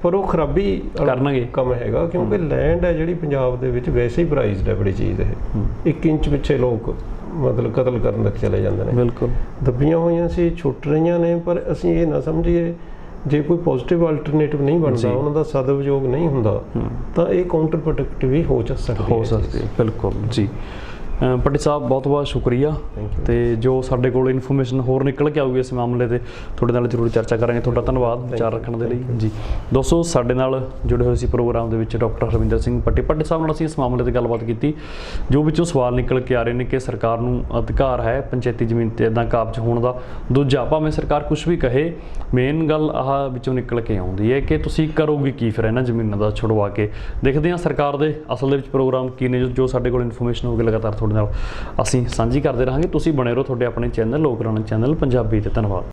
ਪਰ ਉਹ ਖਰਾਬੀ ਕਰਨਗੇ ਕੰਮ ਹੈਗਾ। ਕਿਉਂਕਿ ਲੈਂਡ ਹੈ ਜਿਹੜੀ ਪੰਜਾਬ ਦੇ ਵਿੱਚ ਵੈਸੇ ਹੀ ਪ੍ਰਾਈਜ਼ਡ ਹੈ ਬੜੀ ਚੀਜ਼। ਇਹ 1 ਇੰਚ ਪਿੱਛੇ ਲੋਕ ਮਤਲਬ ਕਤਲ ਕਰਨ ਤੱਕ ਚਲੇ ਜਾਂਦੇ ਨੇ। ਬਿਲਕੁਲ। ਦੱਬੀਆਂ ਹੋਈਆਂ ਸੀ, ਛੁੱਟ ਰਹੀਆਂ ਨੇ, ਪਰ ਅਸੀਂ ਇਹ ਨਾ ਸਮਝੀਏ ਜੇ ਕੋਈ ਪੋਜ਼ਿਟਿਵ ਅਲਟਰਨੇਟਿਵ ਨਹੀਂ ਬਣਦਾ, ਉਹਨਾਂ ਦਾ ਸਦਉਪਯੋਗ ਨਹੀਂ ਹੁੰਦਾ, ਤਾਂ ਇਹ ਕਾਊਂਟਰ ਪ੍ਰੋਡਕਟਿਵ ਵੀ ਹੋ ਸਕਦੀ ਹੈ। ਬਿਲਕੁਲ ਜੀ। ਪੱਟੀ ਸਾਹਿਬ ਬਹੁਤ ਬਹੁਤ ਸ਼ੁਕਰੀਆ। ਤੇ ਜੋ ਸਾਡੇ ਕੋਲ ਇਨਫੋਰਮੇਸ਼ਨ ਹੋਰ ਨਿਕਲ ਕੇ ਆਊਗੀ ਇਸ ਮਾਮਲੇ ਤੇ ਤੁਹਾਡੇ ਨਾਲ ਜ਼ਰੂਰ ਚਰਚਾ ਕਰਾਂਗੇ। ਤੁਹਾਡਾ ਧੰਨਵਾਦ ਵਿਚਾਰ ਰੱਖਣ ਦੇ ਲਈ ਜੀ। ਦੋਸਤੋ, ਸਾਡੇ ਨਾਲ ਜੁੜੇ ਹੋਏ ਸੀ ਪ੍ਰੋਗਰਾਮ ਦੇ ਵਿੱਚ ਡਾਕਟਰ ਹਰਵਿੰਦਰ ਸਿੰਘ ਪੱਟੀ ਸਾਹਿਬ ਨਾਲ ਅਸੀਂ ਇਸ ਮਾਮਲੇ ਤੇ ਗੱਲਬਾਤ ਕੀਤੀ, ਜੋ ਵਿੱਚੋਂ ਸਵਾਲ ਨਿਕਲ ਕੇ ਆ ਰਹੇ ਨੇ ਕਿ ਸਰਕਾਰ ਨੂੰ ਅਧਿਕਾਰ ਹੈ ਪੰਚਾਇਤੀ ਜ਼ਮੀਨ ਤੇ ਇੱਦਾਂ ਕਾਬਜ਼ ਹੋਣ ਦਾ। ਦੂਜਾ, ਭਾਵੇਂ ਸਰਕਾਰ ਕੁਛ ਵੀ ਕਹੇ, ਮੇਨ ਗੱਲ ਆਹ ਵਿੱਚੋਂ ਨਿਕਲ ਕੇ ਆਉਂਦੀ ਹੈ ਕਿ ਤੁਸੀਂ ਕਰੋਗੇ ਕੀ ਫਿਰ ਇਹਨਾਂ ਜ਼ਮੀਨਾਂ ਦਾ ਛੁਡਵਾ ਕੇ। ਦੇਖਦੇ ਹਾਂ ਸਰਕਾਰ ਦੇ ਅਸਲ ਦੇ ਵਿੱਚ ਪ੍ਰੋਗਰਾਮ ਕੀ ਨੇ। ਜੋ ਸਾਡੇ ਕੋਲ ਇਨਫੋਰਮੇਸ਼ਨ ਹੋਊਗੀ ਲਗਾਤਾਰ ਤੁਹਾਡੇ ਨਾਲ ਅਸੀਂ ਸਾਂਝੀ ਕਰਦੇ ਰਹਾਂਗੇ। ਤੁਸੀਂ ਬਣੇ ਰਹੋ ਤੁਹਾਡੇ ਆਪਣੇ ਚੈਨਲ ਲੋਕ ਰਾਣਾ ਚੈਨਲ ਪੰਜਾਬੀ ਤੇ। ਧੰਨਵਾਦ।